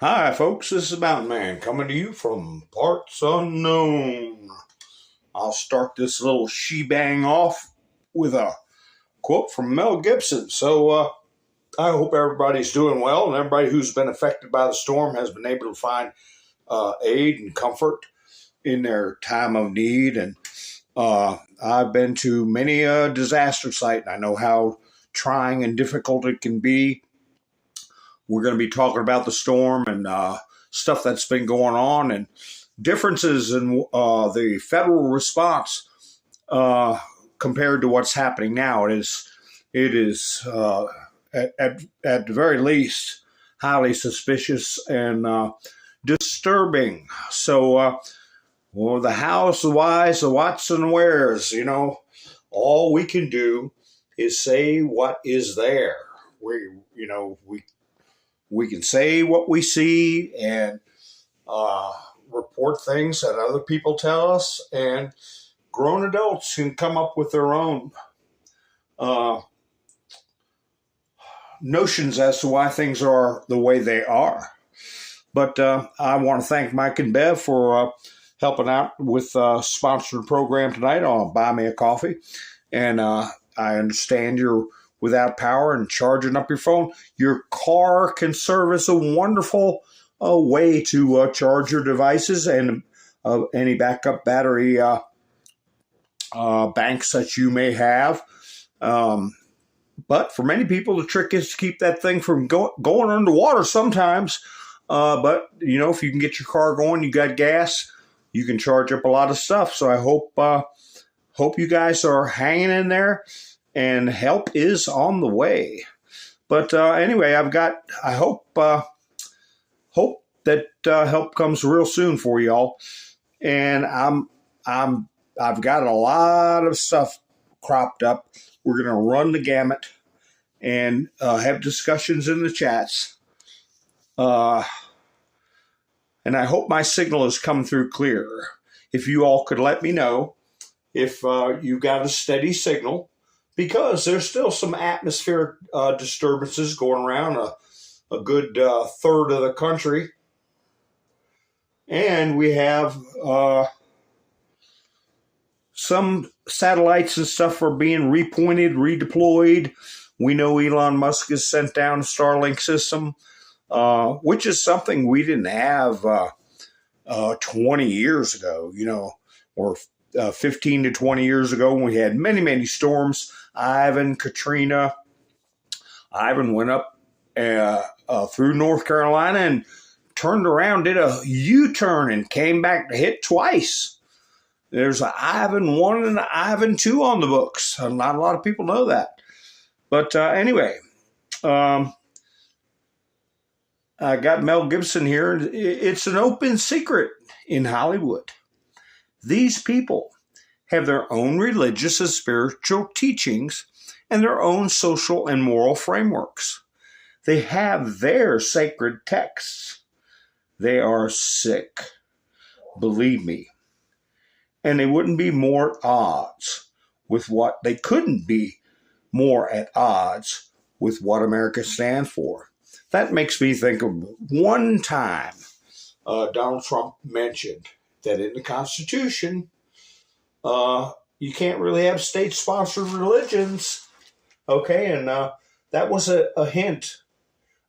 Hi, folks. This is Mountain Man coming to you from parts unknown. I'll start this little shebang off with a quote from Mel Gibson. I hope everybody's doing well, and everybody who's been affected by the storm has been able to find aid and comfort in their time of need. And I've been to many a disaster site, and I know how trying and difficult it can be. We're going to be talking about the storm and stuff that's been going on and differences in the federal response compared to what's happening now. It is at the very least highly suspicious and disturbing. The hows, the whys, the whats and wheres, all we can do is say what is there. We can say what we see and report things that other people tell us, and grown adults can come up with their own notions as to why things are the way they are. But I want to thank Mike and Bev for helping out with a sponsored program tonight on Buy Me a Coffee. And I understand you're without power and charging up your phone. Your car can serve as a wonderful way to charge your devices and any backup battery banks that you may have. But for many people, the trick is to keep that thing from going underwater sometimes. But if you can get your car going, you got gas, you can charge up a lot of stuff. So I hope you guys are hanging in there, and help is on the way. But anyway, I hope that help comes real soon for y'all. And I've got a lot of stuff cropped up. We're going to run the gamut and have discussions in the chats. And I hope my signal is coming through clear. If you all could let me know if you got a steady signal, because there's still some atmospheric disturbances going around a good third of the country. And we have some satellites and stuff are being repointed, redeployed. We know Elon Musk has sent down a Starlink system, which is something we didn't have 20 years ago, or 15 to 20 years ago, when we had many, many storms. Ivan, Katrina. Ivan went up through North Carolina and turned around, did a U-turn, and came back to hit twice. There's an Ivan 1 and an Ivan 2 on the books. Not a lot of people know that. But anyway, I got Mel Gibson here. It's an open secret in Hollywood. These people have their own religious and spiritual teachings and their own social and moral frameworks. They have their sacred texts. They are sick, believe me. And they wouldn't be more at odds with they couldn't be more at odds with what America stands for. That makes me think of one time Donald Trump mentioned that in the Constitution, you can't really have state-sponsored religions, okay? And that was a hint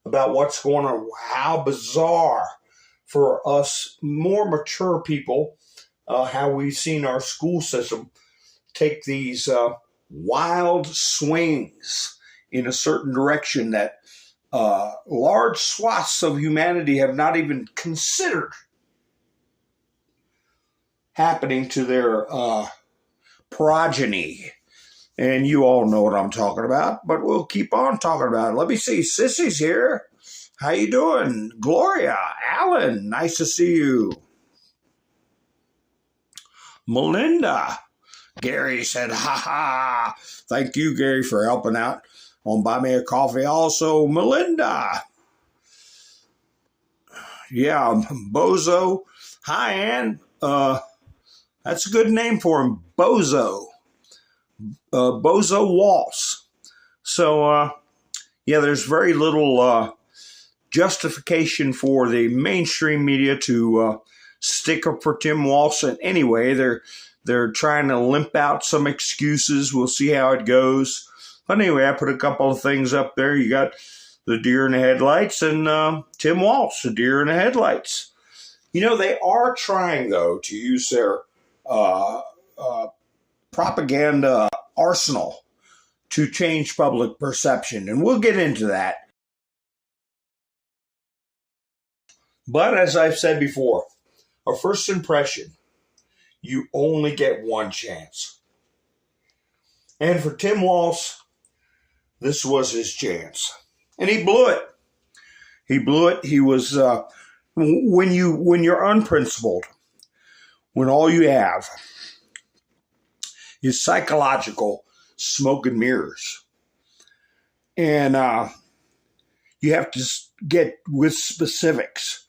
about what's going on. How bizarre for us more mature people, how we've seen our school system take these wild swings in a certain direction that large swaths of humanity have not even considered happening to their progeny. And you all know what I'm talking about, but we'll keep on talking about it. Let me see. Sissy's here. How you doing? Gloria, Alan, nice to see you. Melinda. Gary said, ha ha. Thank you, Gary, for helping out on Buy Me a Coffee. Also, Melinda. Yeah, Bozo. Hi, Ann. That's a good name for him, Bozo. Bozo Walz. So, there's very little justification for the mainstream media to stick up for Tim Walz. And anyway, they're trying to limp out some excuses. We'll see how it goes. But anyway, I put a couple of things up there. You got the deer in the headlights and Tim Walz, the deer in the headlights. You know, they are trying, though, to use their propaganda arsenal to change public perception. And we'll get into that. But as I've said before, a first impression, you only get one chance. And for Tim Walz, this was his chance. And he blew it. He blew it. He was, when you're unprincipled, when all you have is psychological smoke and mirrors, and you have to get with specifics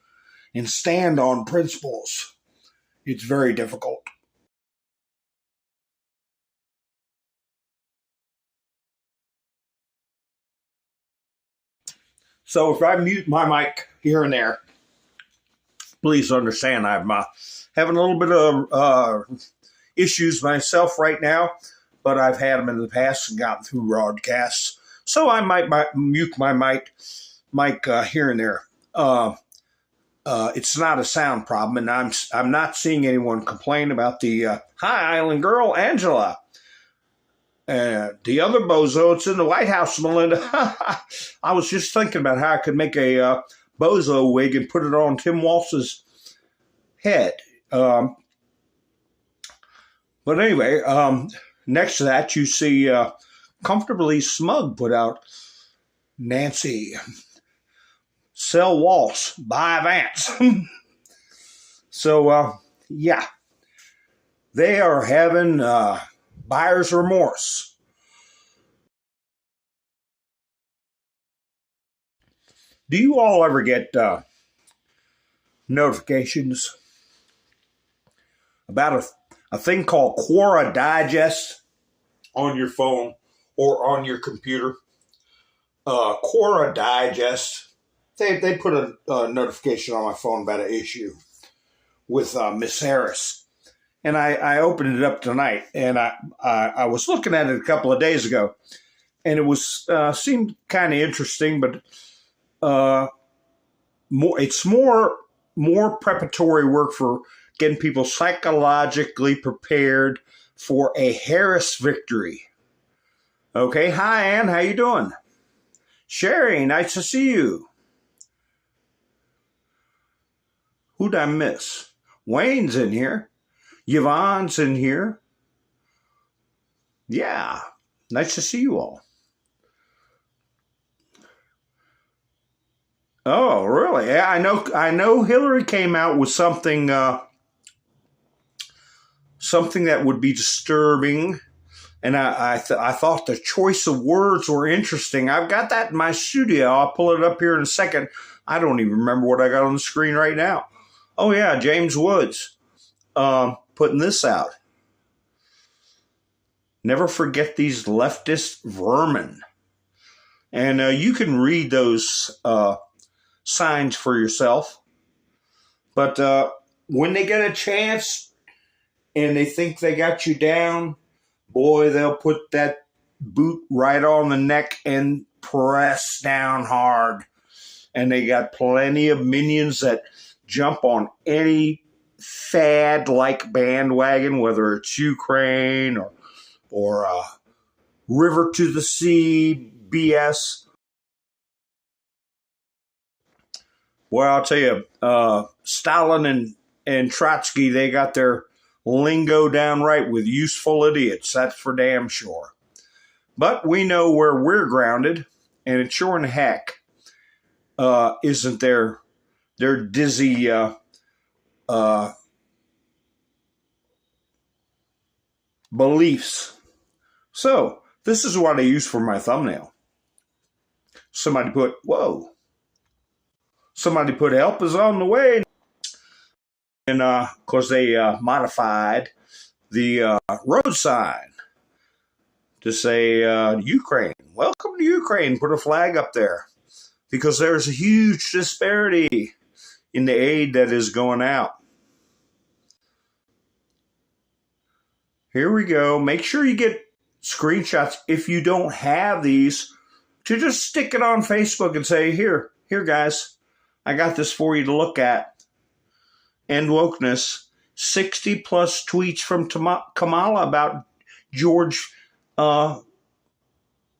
and stand on principles, it's very difficult. So if I mute my mic here and there, please understand I'm having a little bit of issues myself right now, but I've had them in the past and gotten through broadcasts. So I might mute my mic here and there. It's not a sound problem, and I'm not seeing anyone complain about the hi Island Girl Angela. The other bozo, it's in the White House, Melinda. I was just thinking about how I could make a bozo wig and put it on Tim Walz's head. But anyway, next to that, you see Comfortably Smug put out Nancy, sell Walz, buy Vance. So, yeah, they are having buyer's remorse. Do you all ever get notifications about a thing called Quora Digest on your phone or on your computer? Quora Digest, they put a notification on my phone about an issue with Miss Harris. And I opened it up tonight, and I was looking at it a couple of days ago, and it was seemed kind of interesting, but it's more preparatory work for getting people psychologically prepared for a Harris victory. Okay, hi Ann, how you doing? Sherry, nice to see you. Who'd I miss? Wayne's in here. Yvonne's in here. Yeah, nice to see you all. Oh, really? Yeah, I know Hillary came out with something something that would be disturbing, and I thought the choice of words were interesting. I've got that in my studio. I'll pull it up here in a second. I don't even remember what I got on the screen right now. Oh, yeah, James Woods putting this out. Never forget these leftist vermin. And you can read those signs for yourself. But when they get a chance and they think they got you down, boy, they'll put that boot right on the neck and press down hard. And they got plenty of minions that jump on any fad-like bandwagon, whether it's Ukraine or River to the Sea BS. Well, I'll tell you, Stalin and Trotsky, they got their lingo down right with useful idiots. That's for damn sure. But we know where we're grounded, and it sure in heck isn't their dizzy beliefs. So this is what I use for my thumbnail. Somebody put, whoa. Somebody put help is on the way. And of course they modified the road sign to say Ukraine. Welcome to Ukraine. Put a flag up there. because there's a huge disparity in the aid that is going out. Here we go. Make sure you get screenshots if you don't have these, to just stick it on Facebook and say, here guys, I got this for you to look at. End wokeness. 60 plus tweets from Kamala about George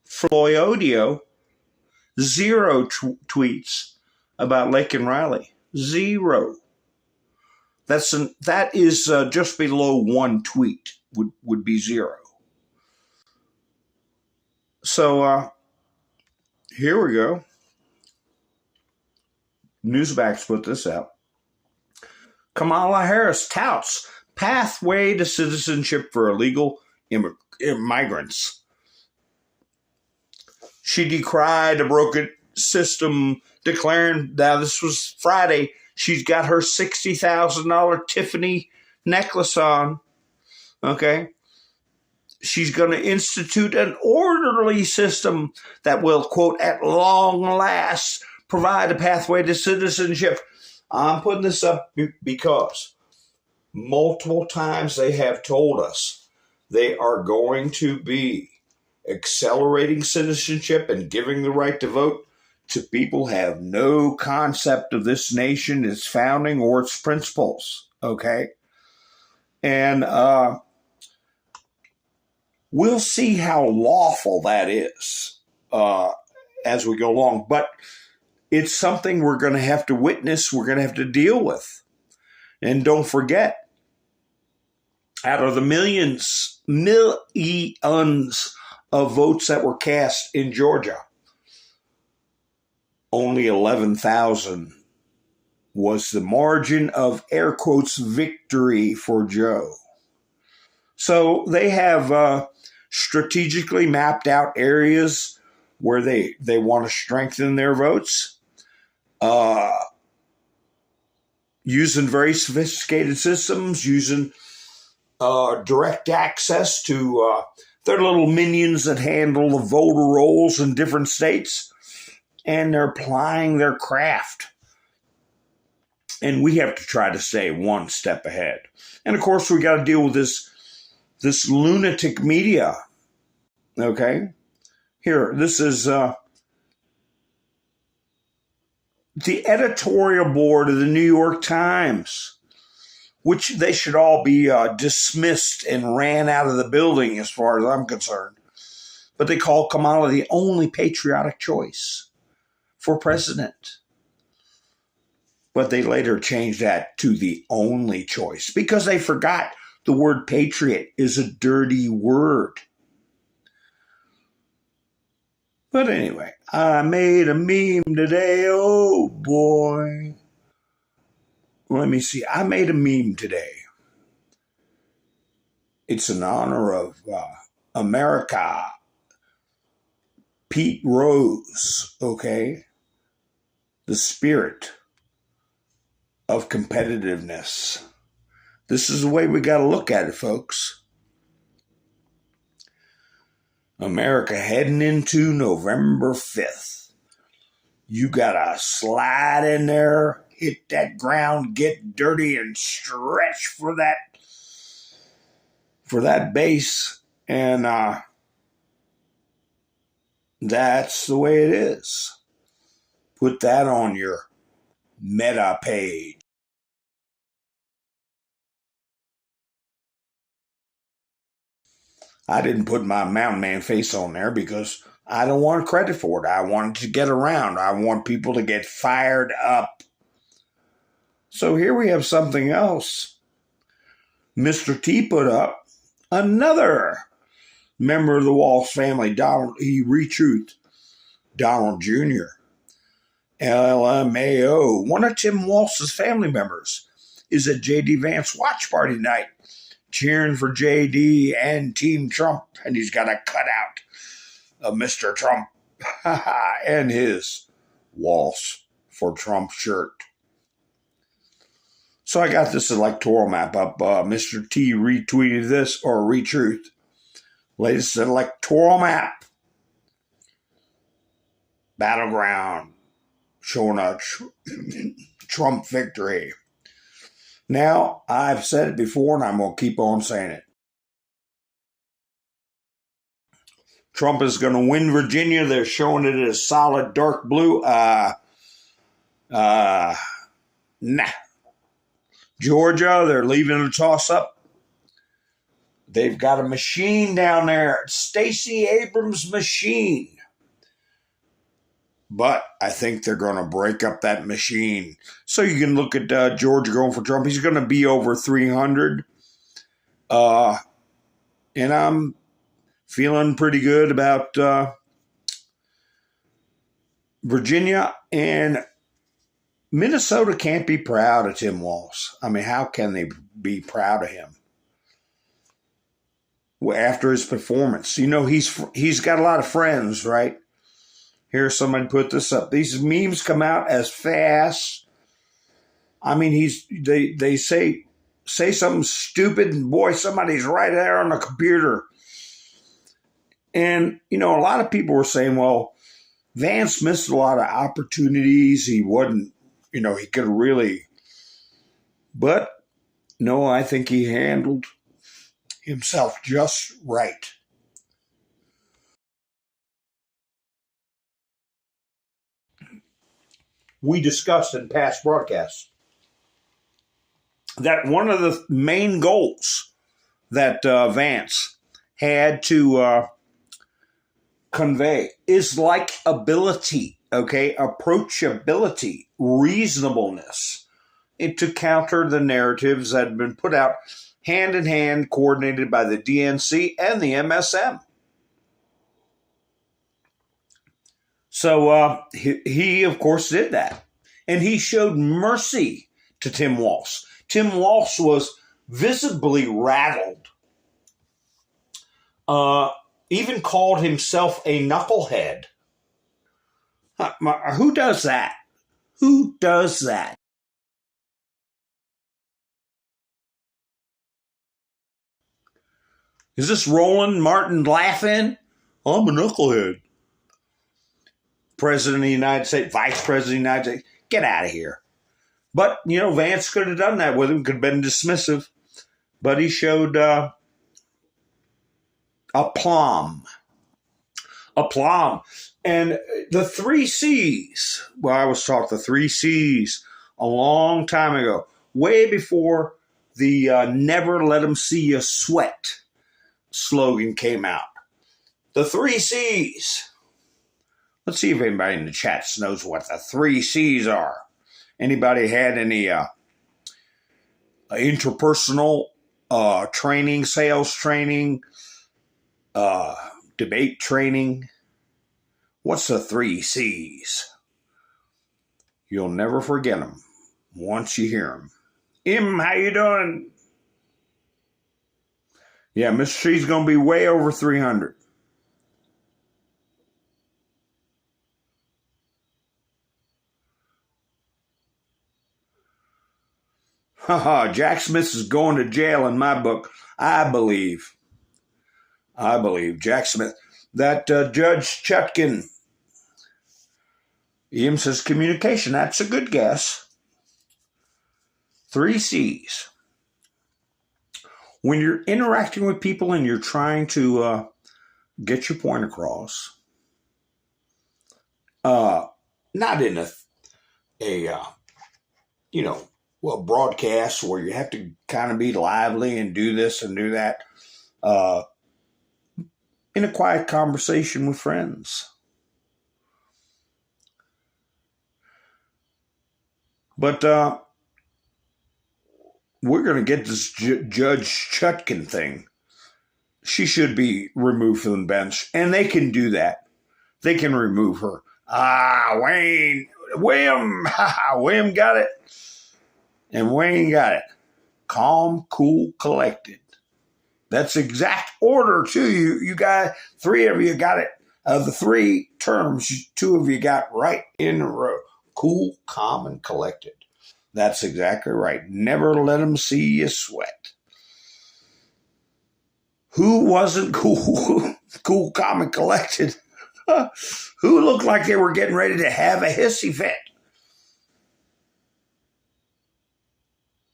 Floydio. 0 tweets about Lake and Riley. 0. That is just below 1 tweet would be 0. So here we go. Newsmax put this out. Kamala Harris touts pathway to citizenship for illegal immigrants. She decried a broken system, declaring, now this was Friday, she's got her $60,000 Tiffany necklace on. Okay? She's going to institute an orderly system that will, quote, at long last provide a pathway to citizenship. I'm putting this up because multiple times they have told us they are going to be accelerating citizenship and giving the right to vote to people who have no concept of this nation, its founding, or its principles. Okay? And we'll see how lawful that is as we go along. But it's something we're going to have to witness, we're going to have to deal with. And don't forget, out of the millions of votes that were cast in Georgia, only 11,000 was the margin of, air quotes, victory for Joe. So they have strategically mapped out areas where they want to strengthen their votes, using very sophisticated systems, using direct access to their little minions that handle the voter rolls in different states, and they're applying their craft. And we have to try to stay one step ahead. And of course, we got to deal with this lunatic media. Okay? Here, this is the editorial board of the New York Times, which they should all be dismissed and ran out of the building as far as I'm concerned. But they call Kamala the only patriotic choice for president. But they later changed that to the only choice because they forgot the word patriot is a dirty word. But anyway, I made a meme today. Oh, boy. Let me see. I made a meme today. It's in honor of America. Pete Rose, okay? The spirit of competitiveness. This is the way we got to look at it, folks. America heading into November 5th. You got to slide in there, hit that ground, get dirty, and stretch for that base. And that's the way it is. Put that on your meta page. I didn't put my mountain man face on there because I don't want credit for it. I wanted to get around. I want people to get fired up. So here we have something else. Mr. T put up another member of the Walz family, Donald E. Retruth, Donald Jr. LMAO. One of Tim Walz's family members is at J.D. Vance watch party night, cheering for J.D. and Team Trump, and he's got a cutout of Mr. Trump and his Walz for Trump shirt. So I got this electoral map up. Mr. T retweeted this, or retruth. Latest electoral map. Battleground. showing a Trump victory. Now, I've said it before, and I'm going to keep on saying it. Trump is going to win Virginia. They're showing it as solid dark blue. Nah. Georgia, they're leaving a toss-up. They've got a machine down there, Stacey Abrams' machine. But I think they're going to break up that machine. So you can look at Georgia going for Trump. He's going to be over 300. And I'm feeling pretty good about Virginia. And Minnesota can't be proud of Tim Walz. I mean, how can they be proud of him? Well, after his performance. You know, he's got a lot of friends, right? Here, somebody put this up. These memes come out as fast. I mean, they say something stupid, and boy, somebody's right there on the computer. And, you know, a lot of people were saying, well, Vance missed a lot of opportunities. He wasn't, you know, he could really. But, no, I think he handled himself just right. We discussed in past broadcasts that one of the main goals that Vance had to convey is likability, okay, approachability, reasonableness, and to counter the narratives that had been put out hand in hand, coordinated by the DNC and the MSM. So he, of course, did that. And he showed mercy to Tim Walz. Tim Walz was visibly rattled. Even called himself a knucklehead. Who does that? Who does that? Is this Roland Martin laughing? I'm a knucklehead. President of the United States, Vice President of the United States, get out of here. But, you know, Vance could have done that with him, could have been dismissive. But he showed aplomb. And the 3 C's, well, I was taught the 3 C's a long time ago, way before the never let them see you sweat slogan came out. The 3 C's. Let's see if anybody in the chat knows what the 3 C's are. Anybody had any interpersonal training, sales training, debate training? What's the 3 C's? You'll never forget them once you hear them. Im, how you doing? Yeah, Mr. C's going to be way over 300. Jack Smith is going to jail in my book. I believe. Jack Smith. That Judge Chutkin. Ian says communication. That's a good guess. 3 C's. When you're interacting with people and you're trying to get your point across, not in a broadcast where you have to kind of be lively and do this and do that, in a quiet conversation with friends. But we're going to get this Judge Chutkin thing. She should be removed from the bench, and they can do that. They can remove her. William got it. And Wayne got it. Calm, cool, collected. That's exact order, too. You got 3 of you got it. The 3 terms, 2 of you got right in a row. Cool, calm, and collected. That's exactly right. Never let them see you sweat. Who wasn't cool, calm, and collected? Who looked like they were getting ready to have a hissy fit?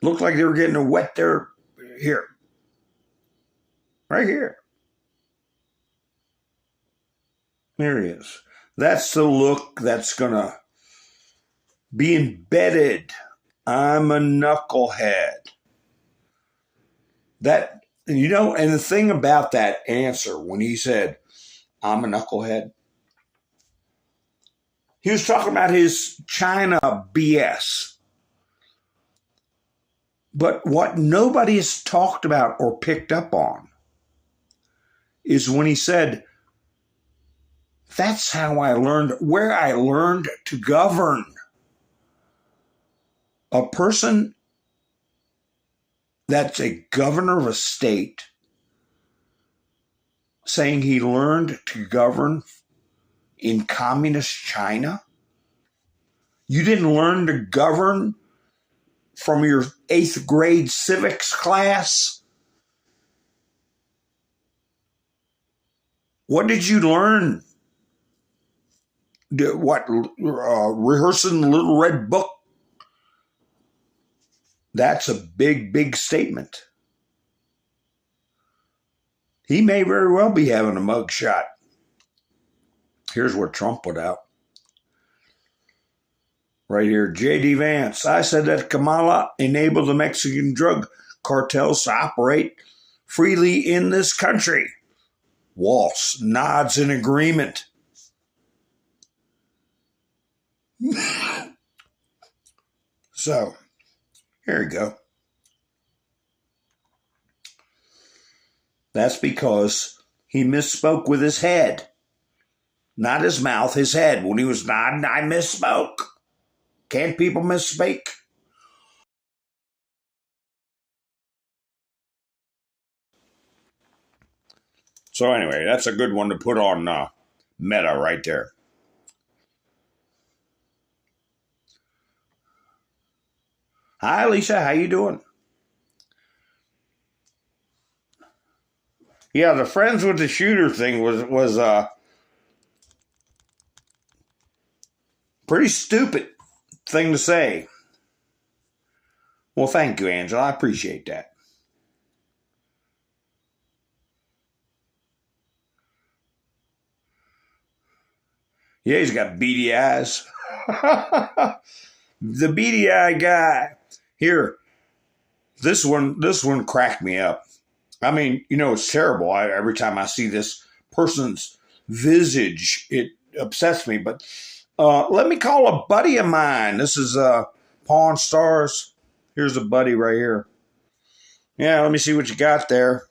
Looked like they were getting a wet there. Here. Right here. There he is. That's the look that's going to be embedded. I'm a knucklehead. That, and the thing about that answer, when he said, I'm a knucklehead, he was talking about his China BS. But what nobody has talked about or picked up on is when he said, that's how I learned, where I learned to govern. A person that's a governor of a state saying he learned to govern in communist China? You didn't learn to govern from your 8th grade civics class? What did you learn? Rehearsing the Little Red Book? That's a big, big statement. He may very well be having a mugshot. Here's where Trump put out. Right here, J.D. Vance. I said that Kamala enabled the Mexican drug cartels to operate freely in this country. Walz nods in agreement. So, here we go. That's because he misspoke with his head. Not his mouth, his head. When he was nodding, I misspoke. Can't people misspeak? So anyway, that's a good one to put on Meta right there. Hi, Lisa. How you doing? Yeah, the friends with the shooter thing was pretty stupid thing to say. Well, thank you, Angela. I appreciate that. Yeah, he's got beady eyes. The beady eye guy. Here, this one cracked me up. I mean, it's terrible. Every time I see this person's visage, it upsets me. But let me call a buddy of mine. This is Pawn Stars. Here's a buddy right here. Yeah, let me see what you got there.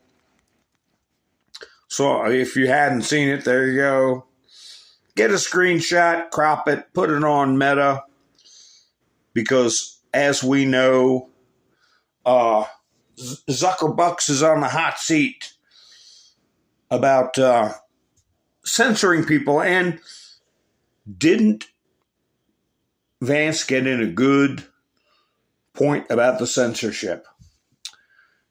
So if you hadn't seen it, there you go. Get a screenshot, crop it, put it on Meta. Because as we know, Zuckerbucks is on the hot seat about censoring people. And didn't Vance get in a good point about the censorship?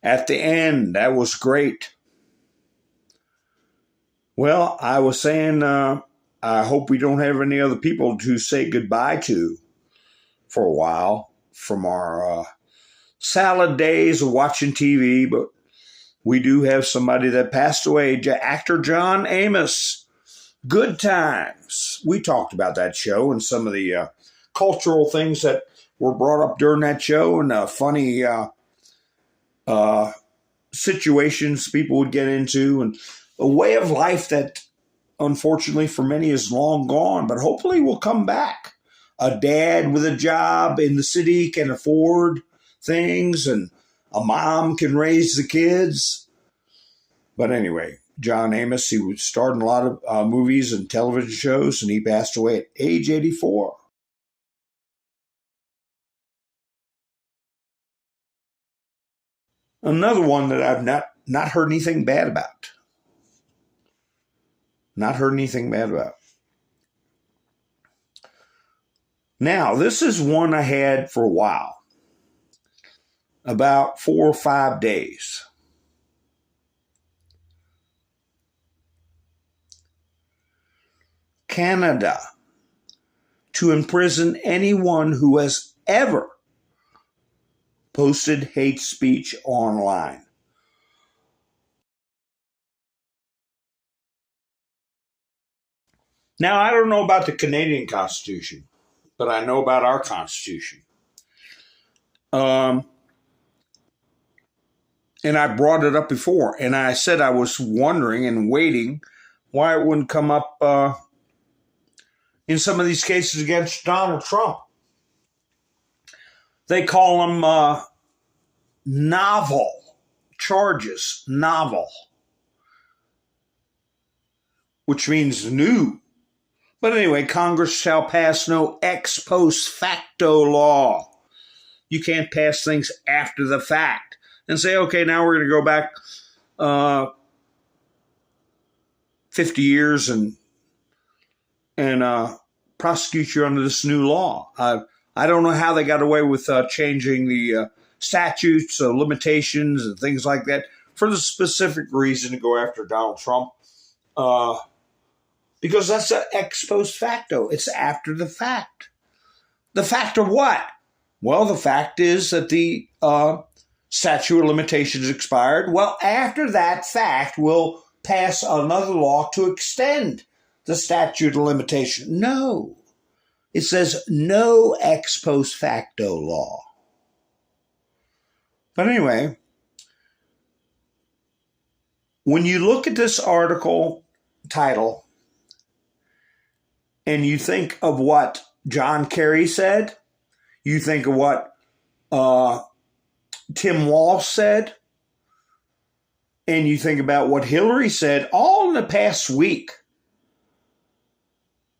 At the end, that was great. Well, I was saying I hope we don't have any other people to say goodbye to for a while from our salad days of watching TV, but we do have somebody that passed away, actor John Amos. Good Times. We talked about that show and some of the cultural things that were brought up during that show and funny situations people would get into and a way of life that unfortunately for many is long gone, but hopefully will come back. A dad with a job in the city can afford things and a mom can raise the kids. But anyway, John Amos, he was starring in a lot of movies and television shows, and he passed away at age 84. Another one that I've not heard anything bad about. Not heard anything bad about. Now, this is one I had for a while. About 4 or 5 days. Canada to imprison anyone who has ever posted hate speech online. Now, I don't know about the Canadian Constitution, but I know about our Constitution. And I brought it up before, and I said I was wondering and waiting why it wouldn't come up in some of these cases against Donald Trump. They call them novel charges, novel, which means new. But anyway, Congress shall pass no ex post facto law. You can't pass things after the fact and say, okay, now we're going to go back 50 years and prosecute you under this new law. I don't know how they got away with changing the statutes, limitations, and things like that for the specific reason to go after Donald Trump. Because that's an ex post facto. It's after the fact. The fact of what? Well, the fact is that the statute of limitations expired. Well, after that fact, we'll pass another law to extend the statute of limitation. No. It says no ex post facto law. But anyway, when you look at this article title and you think of what John Kerry said, you think of what Tim Walz said, and you think about what Hillary said all in the past week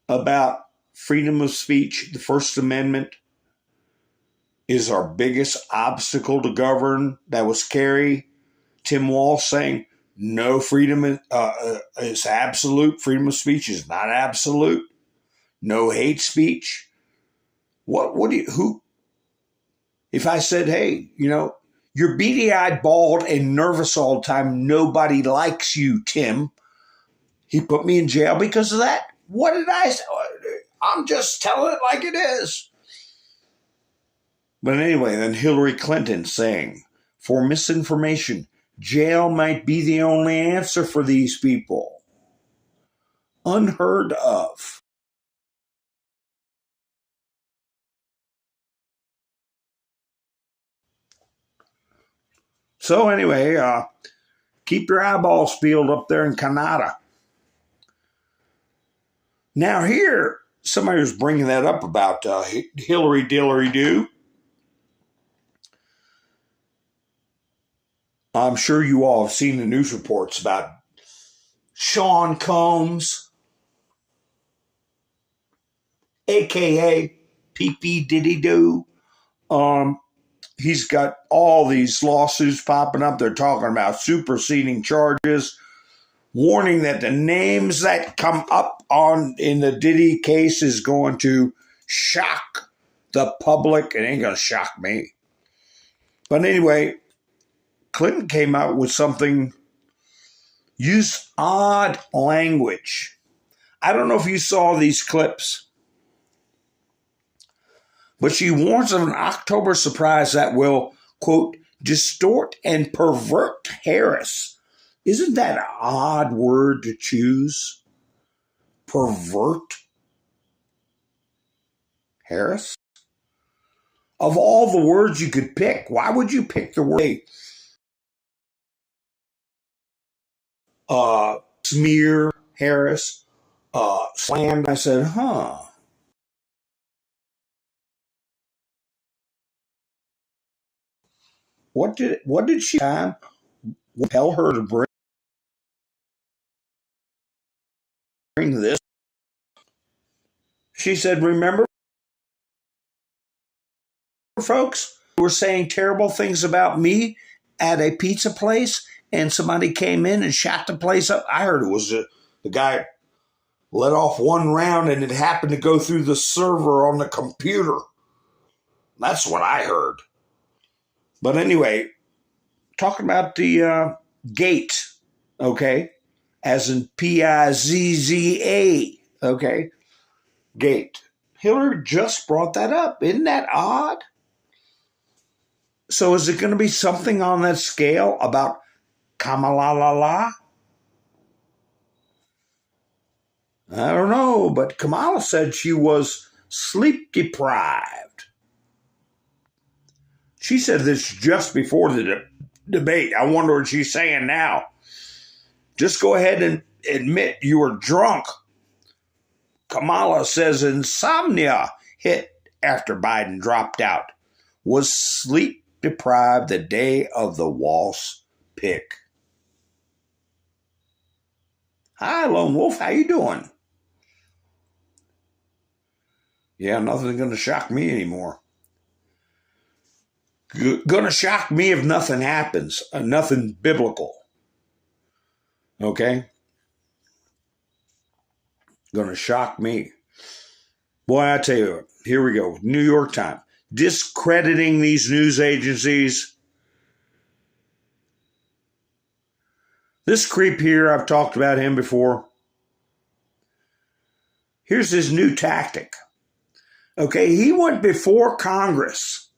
about freedom of speech, the First Amendment is our biggest obstacle to govern. That was Kerry. Tim Walz saying no freedom is absolute. Freedom of speech is not absolute. No hate speech. Who? If I said, hey, you're beady-eyed, bald, and nervous all the time, nobody likes you, Tim. He put me in jail because of that. What did I say? I'm just telling it like it is. But anyway, then Hillary Clinton saying, for misinformation, jail might be the only answer for these people. Unheard of. So anyway, keep your eyeballs peeled up there in Canada. Now here, somebody was bringing that up about Hillary Dillery-Do. I'm sure you all have seen the news reports about Sean Combs, a.k.a. P.P. Diddy-Do. He's got all these lawsuits popping up. They're talking about superseding charges, warning that the names that come up in the Diddy case is going to shock the public. It ain't going to shock me. But anyway, Clinton came out with something, used odd language. I don't know if you saw these clips, but she warns of an October surprise that will, quote, distort and pervert Harris. Isn't that an odd word to choose? Pervert Harris? Of all the words you could pick, why would you pick the word smear Harris, slammed? I said, What did she tell her to bring this? She said, remember, folks, who were saying terrible things about me at a pizza place, and somebody came in and shot the place up? I heard it was the guy let off one round and it happened to go through the server on the computer. That's what I heard. But anyway, talking about the gate, okay, as in Pizza, okay, gate. Hillary just brought that up. Isn't that odd? So is it going to be something on that scale about Kamala? I don't know, but Kamala said she was sleep deprived. She said this just before the debate. I wonder what she's saying now. Just go ahead and admit you were drunk. Kamala says insomnia hit after Biden dropped out. Was sleep deprived the day of the Walz pick. Hi, Lone Wolf. How you doing? Yeah, nothing's going to shock me anymore. Going to shock me if nothing happens. Nothing biblical. Okay? Going to shock me. Boy, I tell you, here we go. New York Times. Discrediting these news agencies. This creep here, I've talked about him before. Here's his new tactic. Okay, he went before Congress.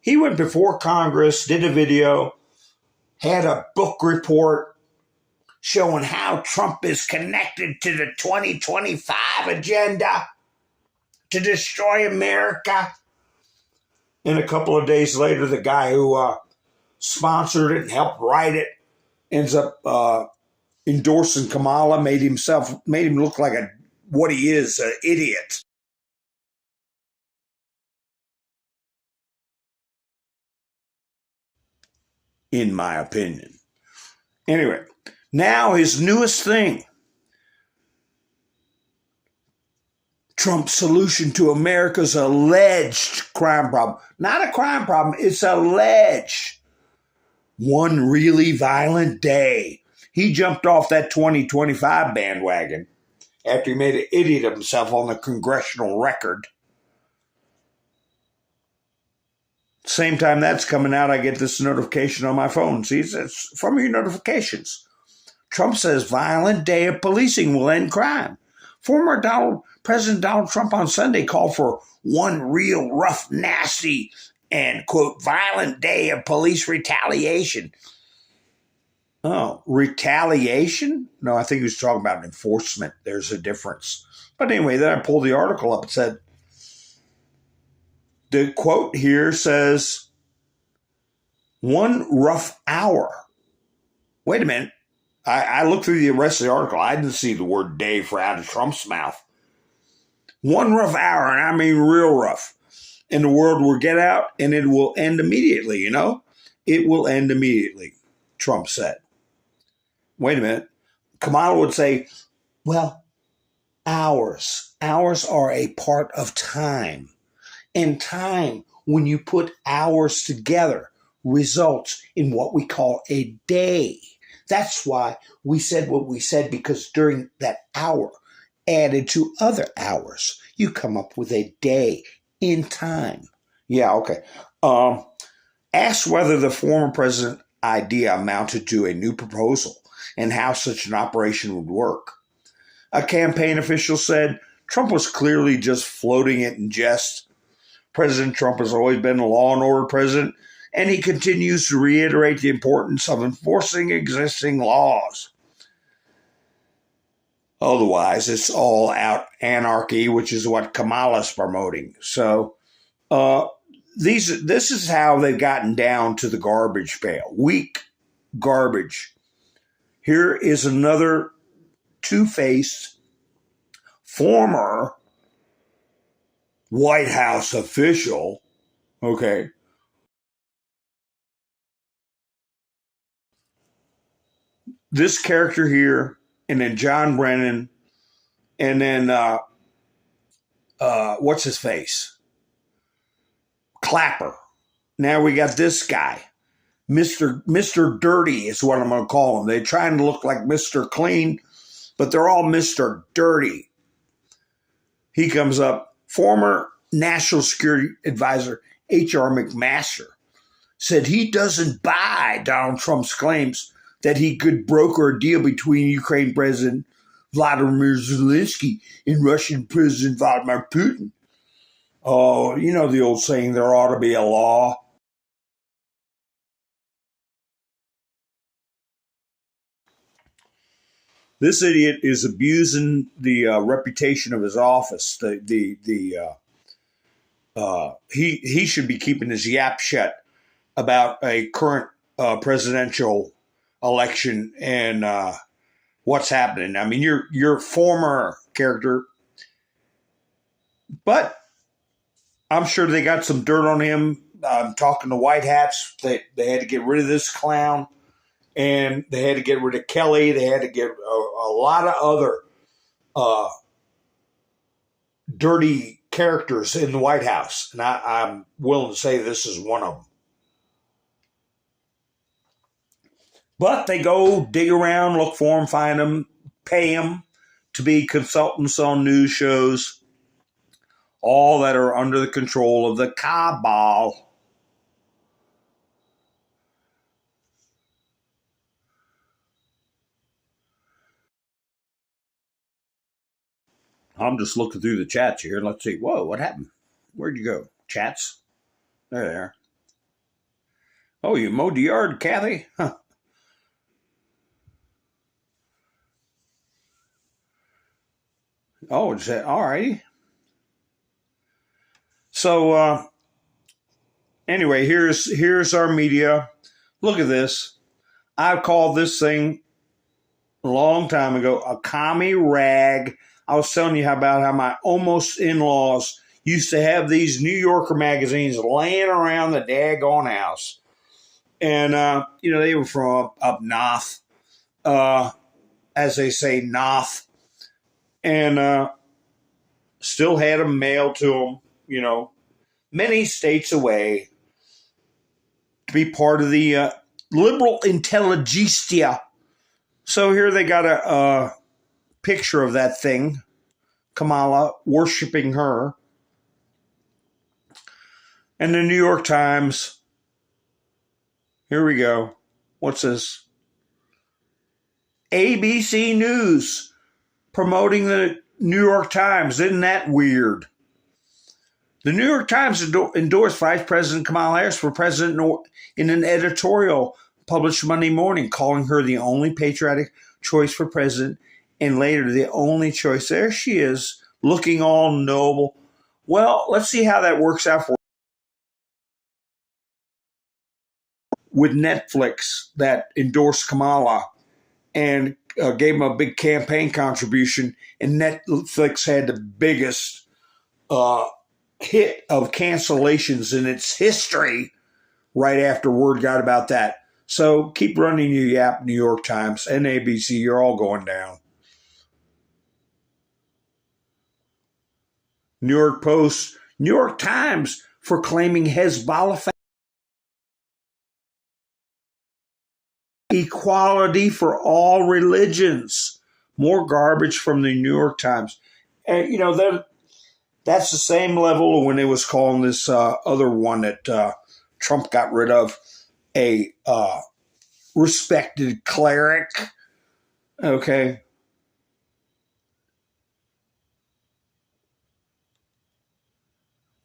Did a video, had a book report showing how Trump is connected to the 2025 agenda to destroy America. And a couple of days later, the guy who sponsored it and helped write it ends up endorsing Kamala, made him look like what he is, an idiot. In my opinion. Anyway, now his newest thing. Trump's solution to America's alleged crime problem. Not a crime problem, it's alleged. One really violent day. He jumped off that 2025 bandwagon after he made an idiot of himself on the congressional record. Same time that's coming out, I get this notification on my phone. See, it's from your notifications. Trump says violent day of policing will end crime. Former President Donald Trump on Sunday called for one real rough, nasty, and, quote, violent day of police retaliation. Oh, retaliation? No, I think he was talking about enforcement. There's a difference. But anyway, then I pulled the article up and said, the quote here says, one rough hour. Wait a minute. I looked through the rest of the article. I didn't see the word day for out of Trump's mouth. One rough hour, and I mean real rough. And the world will get out, and it will end immediately, you know? It will end immediately, Trump said. Wait a minute. Kamala would say, well, hours. Hours are a part of time. And time, when you put hours together, results in what we call a day. That's why we said what we said, because during that hour, added to other hours, you come up with a day in time. Yeah, okay. Asked whether the former president's idea amounted to a new proposal and how such an operation would work. A campaign official said Trump was clearly just floating it in jest. President Trump has always been a law and order president, and he continues to reiterate the importance of enforcing existing laws. Otherwise, it's all out anarchy, which is what Kamala's promoting. So this is how they've gotten down to the garbage pail. Weak garbage. Here is another two-faced former White House official, okay, this character here, and then John Brennan, and then what's his face? Clapper. Now we got this guy, Mr. Dirty is what I'm going to call him. They're trying to look like Mr. Clean, but they're all Mr. Dirty. He comes up. Former National Security Advisor H.R. McMaster said he doesn't buy Donald Trump's claims that he could broker a deal between Ukraine President Vladimir Zelensky and Russian President Vladimir Putin. Oh, you know the old saying, there ought to be a law. This idiot is abusing the reputation of his office. He should be keeping his yap shut about a current presidential election and what's happening. I mean, you're a former character, but I'm sure they got some dirt on him. Talking to White Hats, they had to get rid of this clown, and they had to get rid of Kelly. They had to get a lot of other dirty characters in the White House, and I'm willing to say this is one of them. But they go dig around, look for them, find them, pay them to be consultants on news shows, all that are under the control of the cabal. I'm just looking through the chats here. Let's see. Whoa, what happened? Where'd you go? Chats? There they are. Oh, you mowed the yard, Kathy? Huh. Oh, is that all righty? So anyway, here's our media. Look at this. I called this thing a long time ago a commie rag. I was telling you about how my almost in-laws used to have these New Yorker magazines laying around the daggone house. And, they were from up north, as they say, north. And still had them mailed to them, many states away to be part of the liberal intelligentsia. So here they got a picture of that thing, Kamala worshiping her. And the New York Times, here we go. What's this? ABC News promoting the New York Times. Isn't that weird? The New York Times endorsed Vice President Kamala Harris for president in an editorial published Monday morning, calling her the only patriotic choice for president, and later the only choice. There she is, looking all noble. Well, let's see how that works out for with Netflix that endorsed Kamala and gave him a big campaign contribution, and Netflix had the biggest hit of cancellations in its history right after word got about that. So keep running your yap, New York Times and ABC. You're all going down. New York Post, New York Times for claiming Hezbollah equality for all religions. More garbage from the New York Times. And, that's the same level when it was calling this other one that Trump got rid of, a respected cleric. Okay.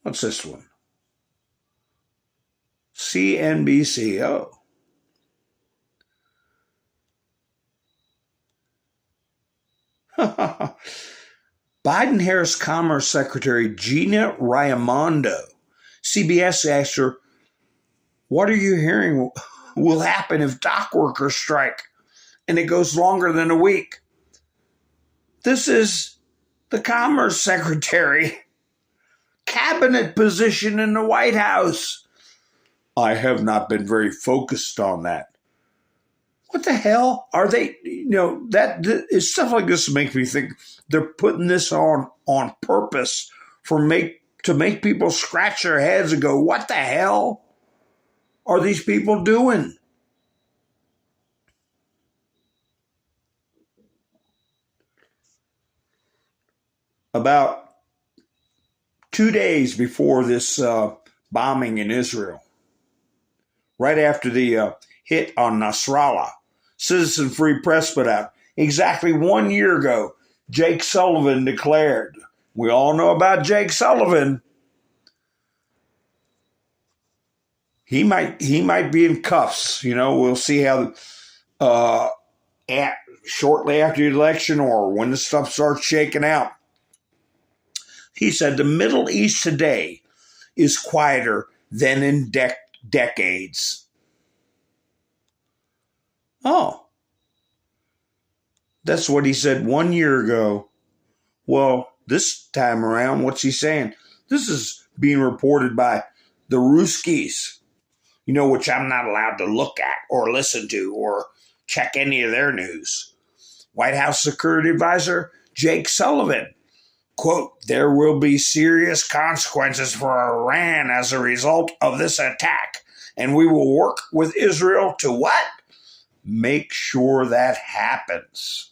What's this one? CNBC. Oh. Biden-Harris Commerce Secretary Gina Raimondo. CBS asked her, what are you hearing will happen if dock workers strike and it goes longer than a week? This is the Commerce Secretary, cabinet position in the White House. I have not been very focused on that. What the hell are they? That is stuff like this makes me think they're putting this on purpose to make people scratch their heads and go, what the hell are these people doing? About 2 days before this bombing in Israel, right after the hit on Nasrallah, Citizen Free Press put out, exactly 1 year ago, Jake Sullivan declared. We all know about Jake Sullivan. He might be in cuffs. We'll see how shortly after the election or when the stuff starts shaking out. He said the Middle East today is quieter than in decades. Oh, that's what he said 1 year ago. Well, this time around, what's he saying? This is being reported by the Ruskies, which I'm not allowed to look at or listen to or check any of their news. White House Security Advisor Jake Sullivan, quote, there will be serious consequences for Iran as a result of this attack, and we will work with Israel to what? Make sure that happens.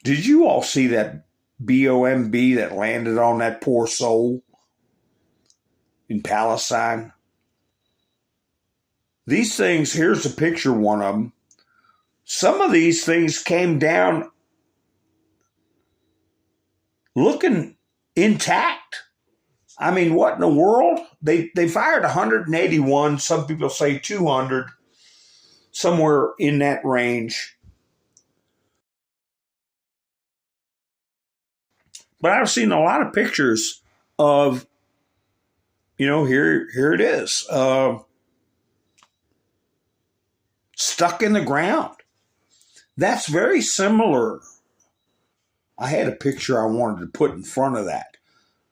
Did you all see that bomb that landed on that poor soul in Palestine? These things, here's a picture of one of them. Some of these things came down looking intact. I mean, what in the world? They fired 181, some people say 200, somewhere in that range. But I've seen a lot of pictures of, here it is, stuck in the ground. That's very similar. I had a picture I wanted to put in front of that.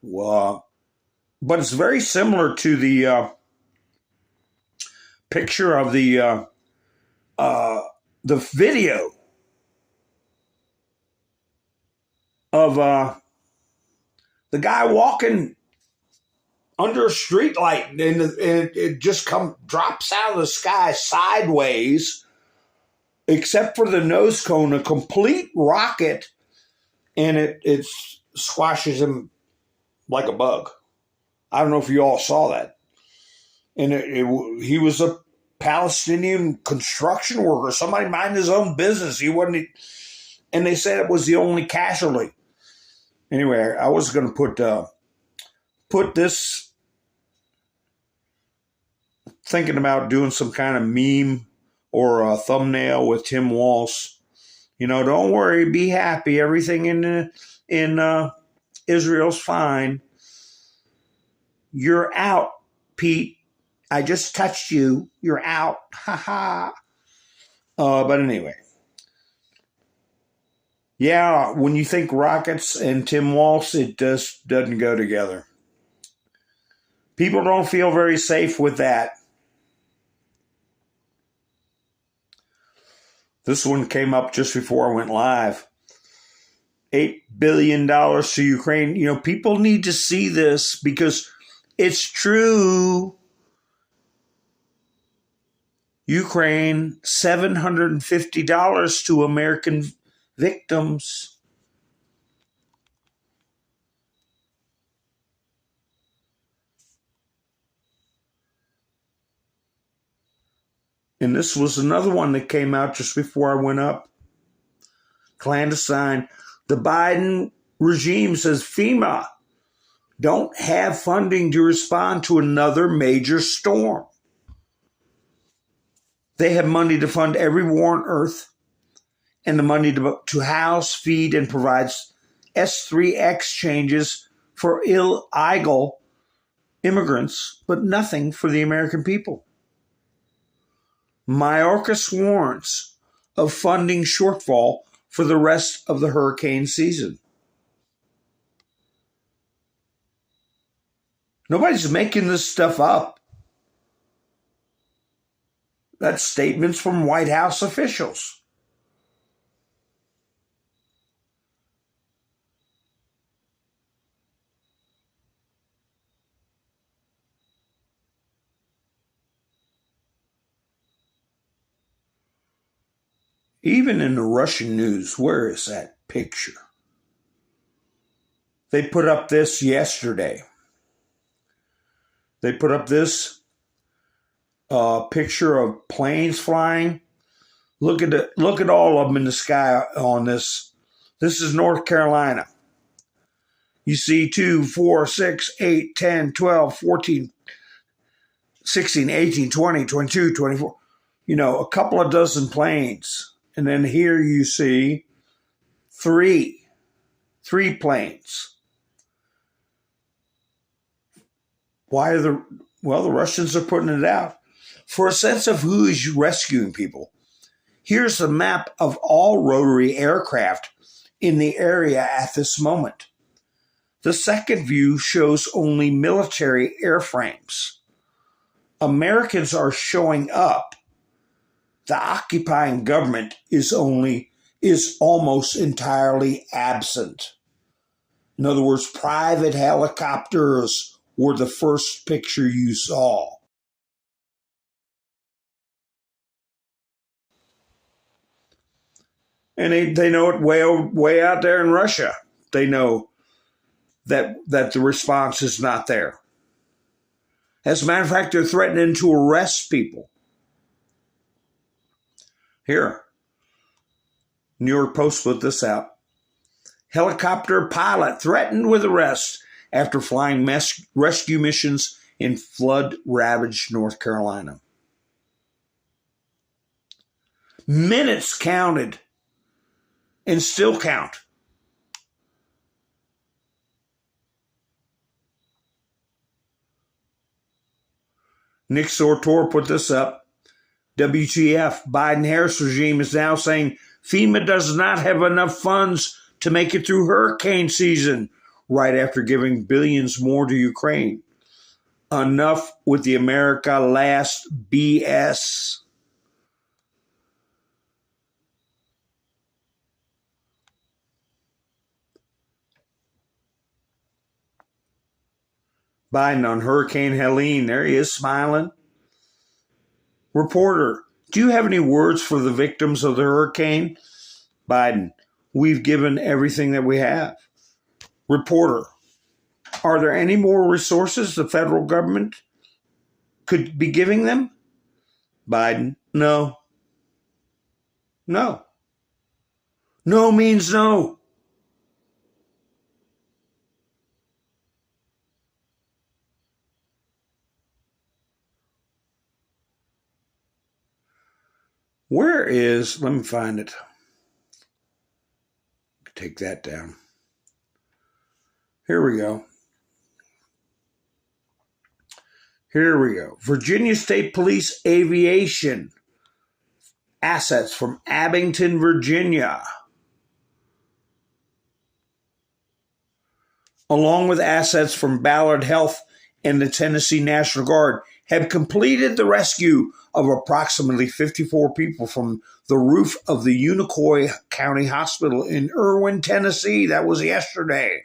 But it's very similar to the picture of the video of the guy walking under a street light, and it just drops out of the sky sideways, except for the nose cone, a complete rocket, and it squashes him like a bug. I don't know if you all saw that. And he was a Palestinian construction worker, somebody minding his own business. He wasn't, and they said it was the only casualty. Anyway, I was going to put this, thinking about doing some kind of meme or a thumbnail with Tim Walz. Don't worry, be happy. Everything in Israel's fine. You're out, Pete. I just touched you. You're out. Ha ha. But anyway. Yeah, when you think rockets and Tim Walz, it just doesn't go together. People don't feel very safe with that. This one came up just before I went live. $8 billion to Ukraine. People need to see this because it's true. Ukraine, $750 to American victims. And this was another one that came out just before I went up. Clandestine. The Biden regime says FEMA don't have funding to respond to another major storm. They have money to fund every war on earth and the money to house, feed, and provide S3X changes for illegal immigrants, but nothing for the American people. Mayorkas warns of funding shortfall for the rest of the hurricane season. Nobody's making this stuff up. That's statements from White House officials. Even in the Russian news, where is that picture? They put up this yesterday. They put up this picture of planes flying. Look at all of them in the sky on this. This is North Carolina. You see 2, 4, 6, 8, 10, 12, 14, 16, 18, 20, 22, 24, a couple of dozen planes. And then here you see three planes. Why are the Russians are putting it out. For a sense of who is rescuing people, here's the map of all rotary aircraft in the area at this moment. The second view shows only military airframes. Americans are showing up. The occupying government is almost entirely absent. In other words, private helicopters were the first picture you saw. And they know it way out there in Russia. They know that the response is not there. As a matter of fact, they're threatening to arrest people. Here, New York Post put this out. Helicopter pilot threatened with arrest after flying rescue missions in flood-ravaged North Carolina. Minutes counted and still count. Nick Sortor put this up. WTF, Biden-Harris regime is now saying FEMA does not have enough funds to make it through hurricane season, right after giving billions more to Ukraine. Enough with the America Last BS. Biden on Hurricane Helene. There he is, smiling. Reporter, do you have any words for the victims of the hurricane? Biden, we've given everything that we have. Reporter, are there any more resources the federal government could be giving them? Biden, no. No. No means no. Let me find it. Take that down. Here we go. Virginia State Police aviation assets from Abington, Virginia, along with assets from Ballard Health and the Tennessee National Guard, have completed the rescue of approximately 54 people from the roof of the Unicoi County Hospital in Irwin, Tennessee. That was yesterday.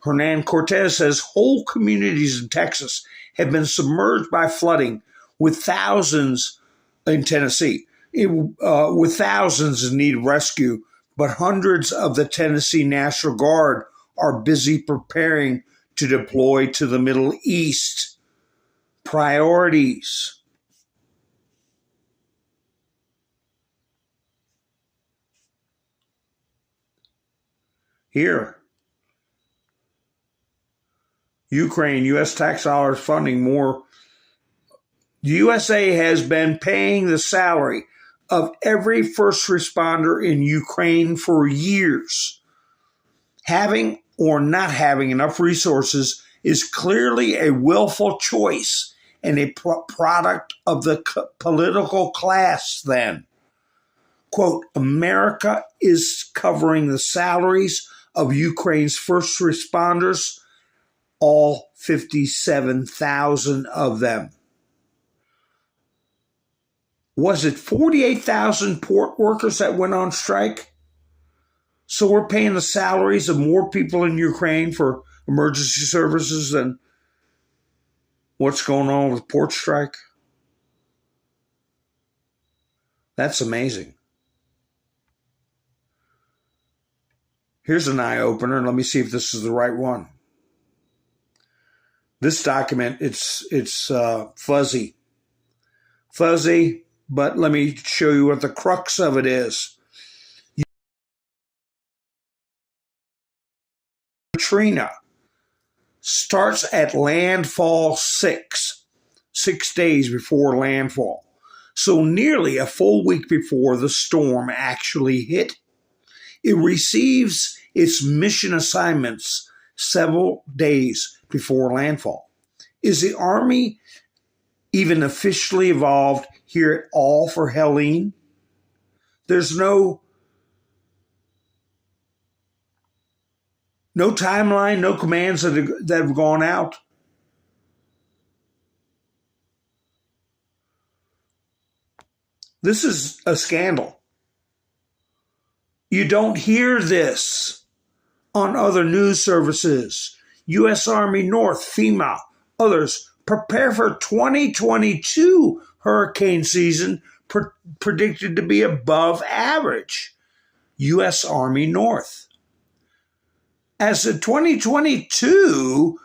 Hernan Cortez says whole communities in Texas have been submerged by flooding, with thousands in Tennessee, with thousands in need of rescue, but hundreds of the Tennessee National Guard are busy preparing to deploy to the Middle East. Priorities. Here, Ukraine, U.S. tax dollars funding more. The USA has been paying the salary of every first responder in Ukraine for years. Having or not having enough resources is clearly a willful choice and a product of the political class then. Quote, America is covering the salaries of Ukraine's first responders, all 57,000 of them. Was it 48,000 port workers that went on strike? So we're paying the salaries of more people in Ukraine for emergency services than what's going on with port strike? That's amazing. Here's an eye-opener. Let me see if this is the right one. This document, it's fuzzy. Fuzzy, but let me show you what the crux of it is. Katrina starts at landfall 6. 6 days before landfall. So nearly a full week before the storm actually hit. It receives its mission assignments several days before landfall. Is the Army even officially involved here at all for Helene? There's no timeline, no commands that have gone out. This is a scandal. You don't hear this on other news services. U.S. Army North, FEMA, others prepare for 2022 hurricane season predicted to be above average. U.S. Army North. As the 2022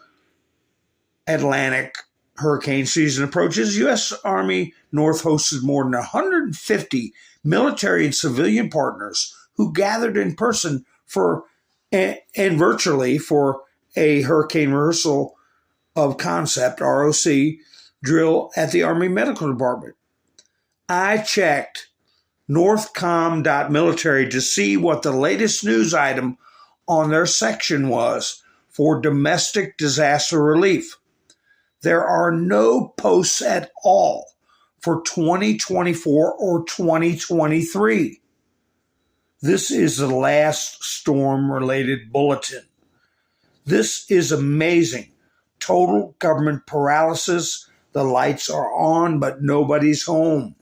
Atlantic hurricane season approaches, U.S. Army North hosted more than 150 military and civilian partners who gathered in person and virtually for a hurricane rehearsal of concept, ROC, drill at the Army Medical Department. I checked northcom.military to see what the latest news item on their section was for domestic disaster relief. There are no posts at all for 2024 or 2023. This is the last storm-related bulletin. This is amazing. Total government paralysis. The lights are on, but nobody's home.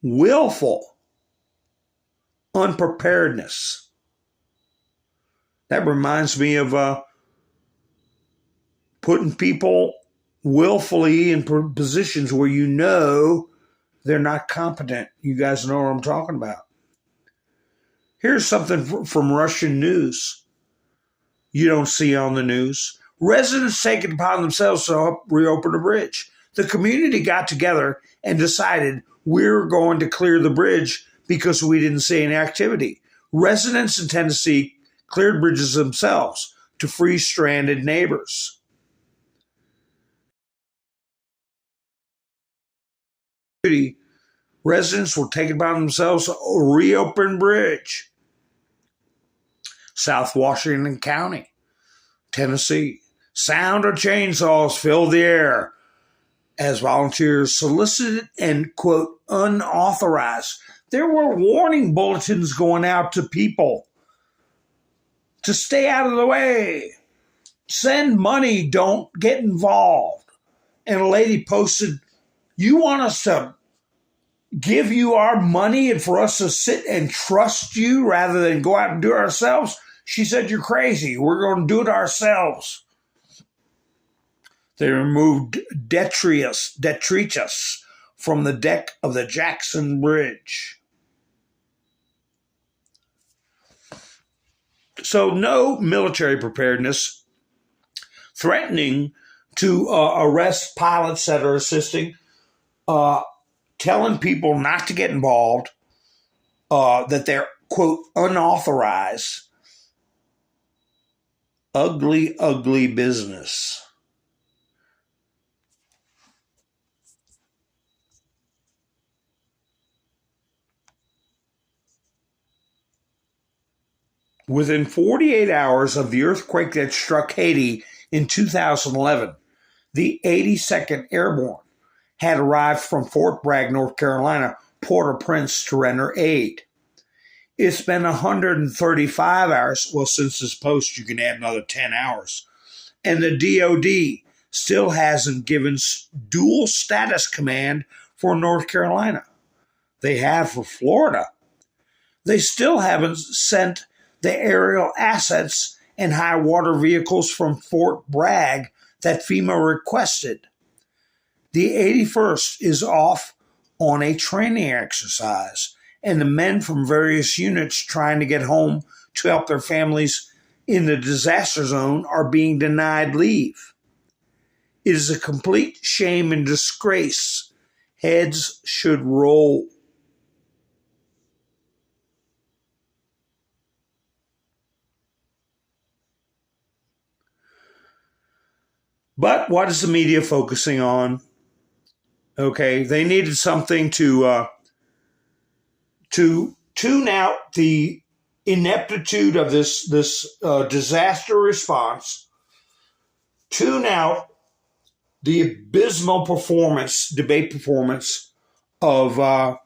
Willful unpreparedness. That reminds me of putting people willfully in positions where you know they're not competent. You guys know what I'm talking about. Here's something from Russian news you don't see on the news. Residents take it upon themselves to reopen a bridge. The community got together and decided we're going to clear the bridge because we didn't see any activity. Residents in Tennessee cleared bridges themselves to free stranded neighbors. Residents will take it upon themselves to reopen bridge. South Washington County, Tennessee. Sound of chainsaws filled the air as volunteers solicited and, quote, unauthorized. There were warning bulletins going out to people to stay out of the way. Send money, don't get involved. And a lady posted, you want us to give you our money and for us to sit and trust you rather than go out and do it ourselves? She said, you're crazy. We're going to do it ourselves. They removed detritus from the deck of the Jackson Bridge. So no military preparedness, threatening to arrest pilots that are assisting, telling people not to get involved, that they're, quote, unauthorized. Ugly, ugly business. Within 48 hours of the earthquake that struck Haiti in 2011, the 82nd Airborne had arrived from Fort Bragg, North Carolina, Port-au-Prince to render aid. It's been 135 hours. Well, since this post, you can add another 10 hours. And the DOD still hasn't given dual status command for North Carolina. They have for Florida. They still haven't sent the aerial assets and high water vehicles from Fort Bragg that FEMA requested. The 81st is off on a training exercise, and the men from various units trying to get home to help their families in the disaster zone are being denied leave. It is a complete shame and disgrace. Heads should roll. But what is the media focusing on? Okay, they needed something to tune out the ineptitude of this disaster response, tune out the abysmal debate performance of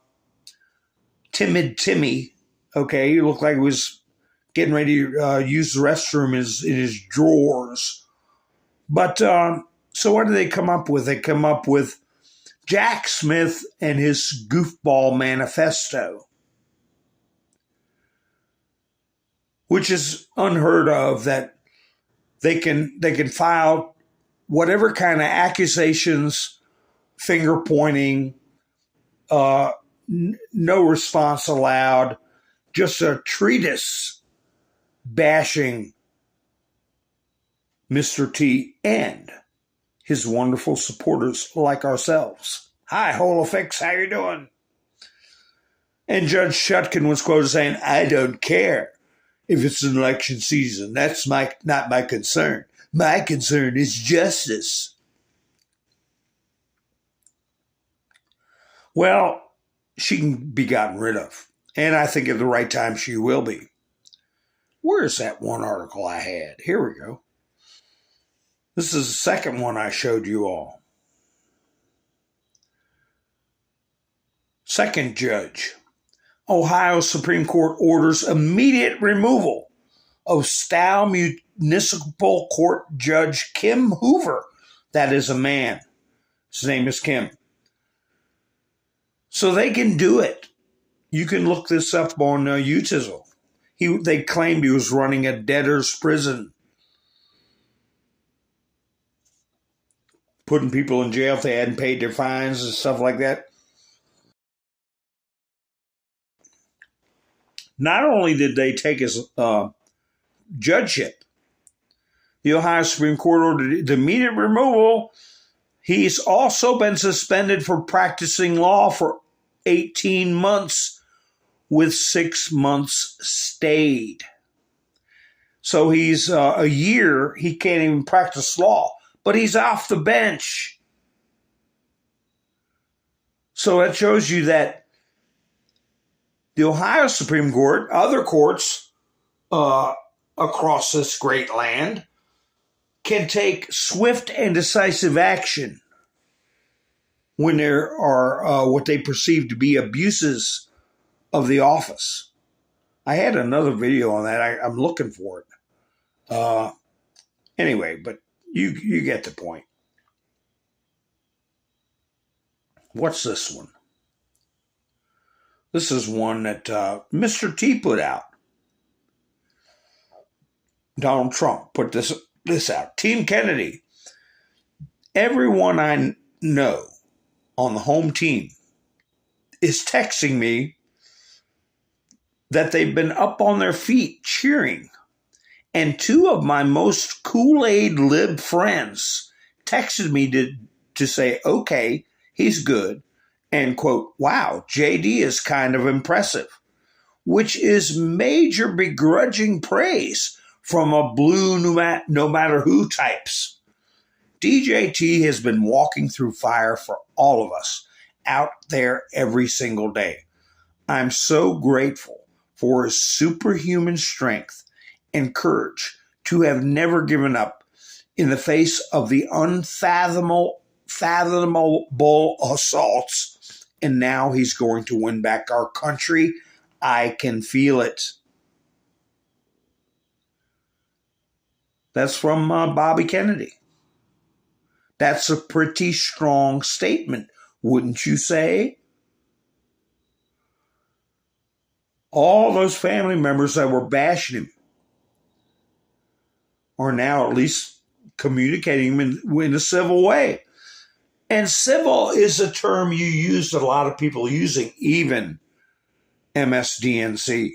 Timid Timmy. Okay, he looked like he was getting ready to use the restroom in his drawers. But so what do they come up with? They come up with Jack Smith and his goofball manifesto, which is unheard of, that they can file whatever kind of accusations, finger pointing, no response allowed, just a treatise bashing Mr. T and his wonderful supporters like ourselves. Hi, Holofix, how you doing? And Judge Shutkin was quoted saying, "I don't care if it's an election season. That's not my concern. My concern is justice." Well, she can be gotten rid of. And I think at the right time she will be. Where's that one article I had? Here we go. This is the second one I showed you all. Second judge. Ohio Supreme Court orders immediate removal of Stow Municipal Court Judge Kim Hoover. That is a man. His name is Kim. So they can do it. You can look this up on YouTube. They claimed he was running a debtor's prison, putting people in jail if they hadn't paid their fines and stuff like that. Not only did they take his judgeship, the Ohio Supreme Court ordered the immediate removal. He's also been suspended for practicing law for 18 months with 6 months stayed. So he's a year, he can't even practice law, but he's off the bench. So that shows you that the Ohio Supreme Court, other courts across this great land, can take swift and decisive action when there are what they perceive to be abuses of the office. I had another video on that. I'm looking for it. Anyway, but you get the point. What's this one? This is one that Mr. T put out. Donald Trump put this out. Team Kennedy. Everyone I know on the home team is texting me that they've been up on their feet cheering. And 2 of my most Kool-Aid lib friends texted me to say, okay, he's good. And quote, wow, JD is kind of impressive, which is major begrudging praise from a blue no matter who types. DJT has been walking through fire for all of us out there every single day. I'm so grateful for his superhuman strength and courage to have never given up in the face of the unfathomable assaults. And now he's going to win back our country. I can feel it. That's from Bobby Kennedy. That's a pretty strong statement, wouldn't you say? All those family members that were bashing him are now at least communicating in a civil way. And civil is a term you used, a lot of people using, even MSDNC.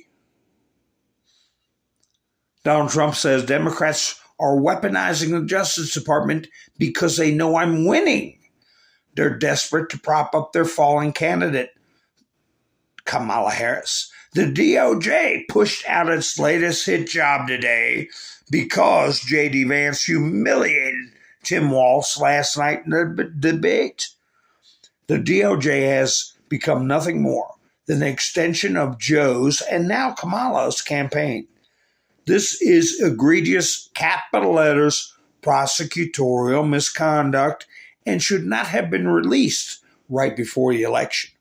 Donald Trump says Democrats are weaponizing the Justice Department because they know I'm winning. They're desperate to prop up their falling candidate, Kamala Harris. The DOJ pushed out its latest hit job today because J.D. Vance humiliated Tim Walz last night in the debate. The DOJ has become nothing more than an extension of Joe's and now Kamala's campaign. This is egregious, capital letters, prosecutorial misconduct, and should not have been released right before the election.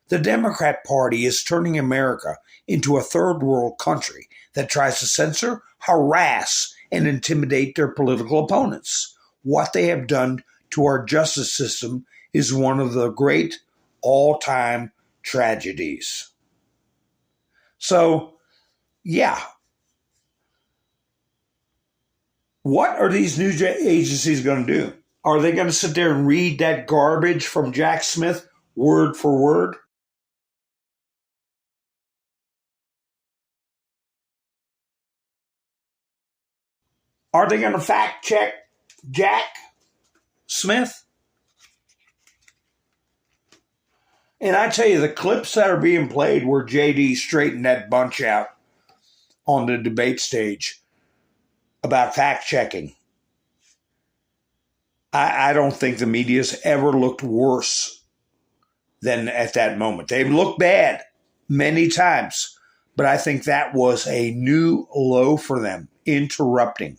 The Democrat Party is turning America into a third world country that tries to censor, harass, and intimidate their political opponents. What they have done to our justice system is one of the great all-time tragedies. So, yeah. What are these news agencies going to do? Are they going to sit there and read that garbage from Jack Smith word for word? Are they going to fact check Jack Smith? And I tell you, the clips that are being played where JD straightened that bunch out on the debate stage about fact checking, I don't think the media's ever looked worse than at that moment. They've looked bad many times, but I think that was a new low for them, interrupting.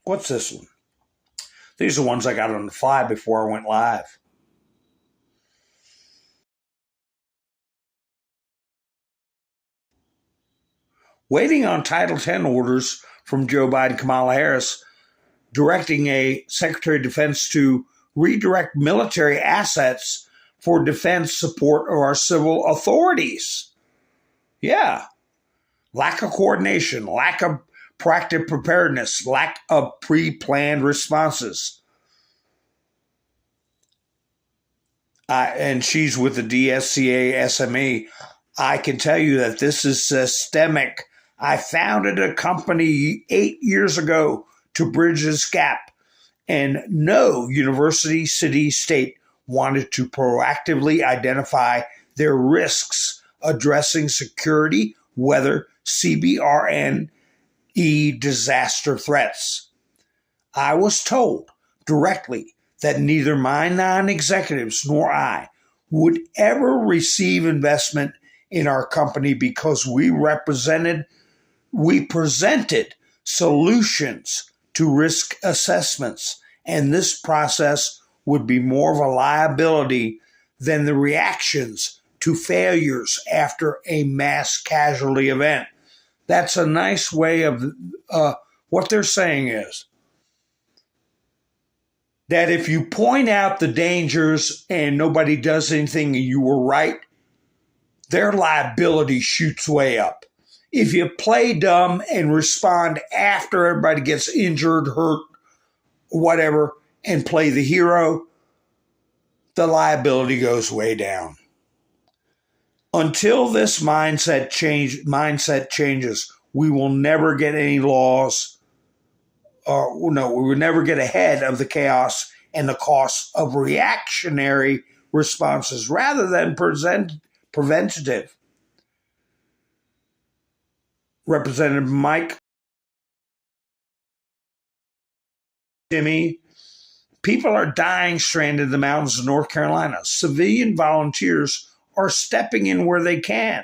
What's this one? These are ones I got on the fly before I went live. Waiting on Title X orders from Joe Biden, Kamala Harris, directing a Secretary of Defense to redirect military assets for defense support of our civil authorities. Yeah. Lack of coordination, lack of proactive preparedness, lack of pre-planned responses. And she's with the DSCA SME. I can tell you that this is systemic. I founded a company 8 years ago to bridge this gap, and no university, city, state wanted to proactively identify their risks addressing security, weather, CBRNE disaster threats. I was told directly that neither my non-executives nor I would ever receive investment in our company because we presented solutions to risk assessments, and this process would be more of a liability than the reactions to failures after a mass casualty event. That's a nice way of what they're saying is that if you point out the dangers and nobody does anything and you were right, their liability shoots way up. If you play dumb and respond after everybody gets injured, hurt, whatever, and play the hero, the liability goes way down. Until this mindset changes, we will never get any laws. We will never get ahead of the chaos and the costs of reactionary responses rather than preventative. Representative Mike, Timmy, people are dying stranded in the mountains of North Carolina. Civilian volunteers are stepping in where they can.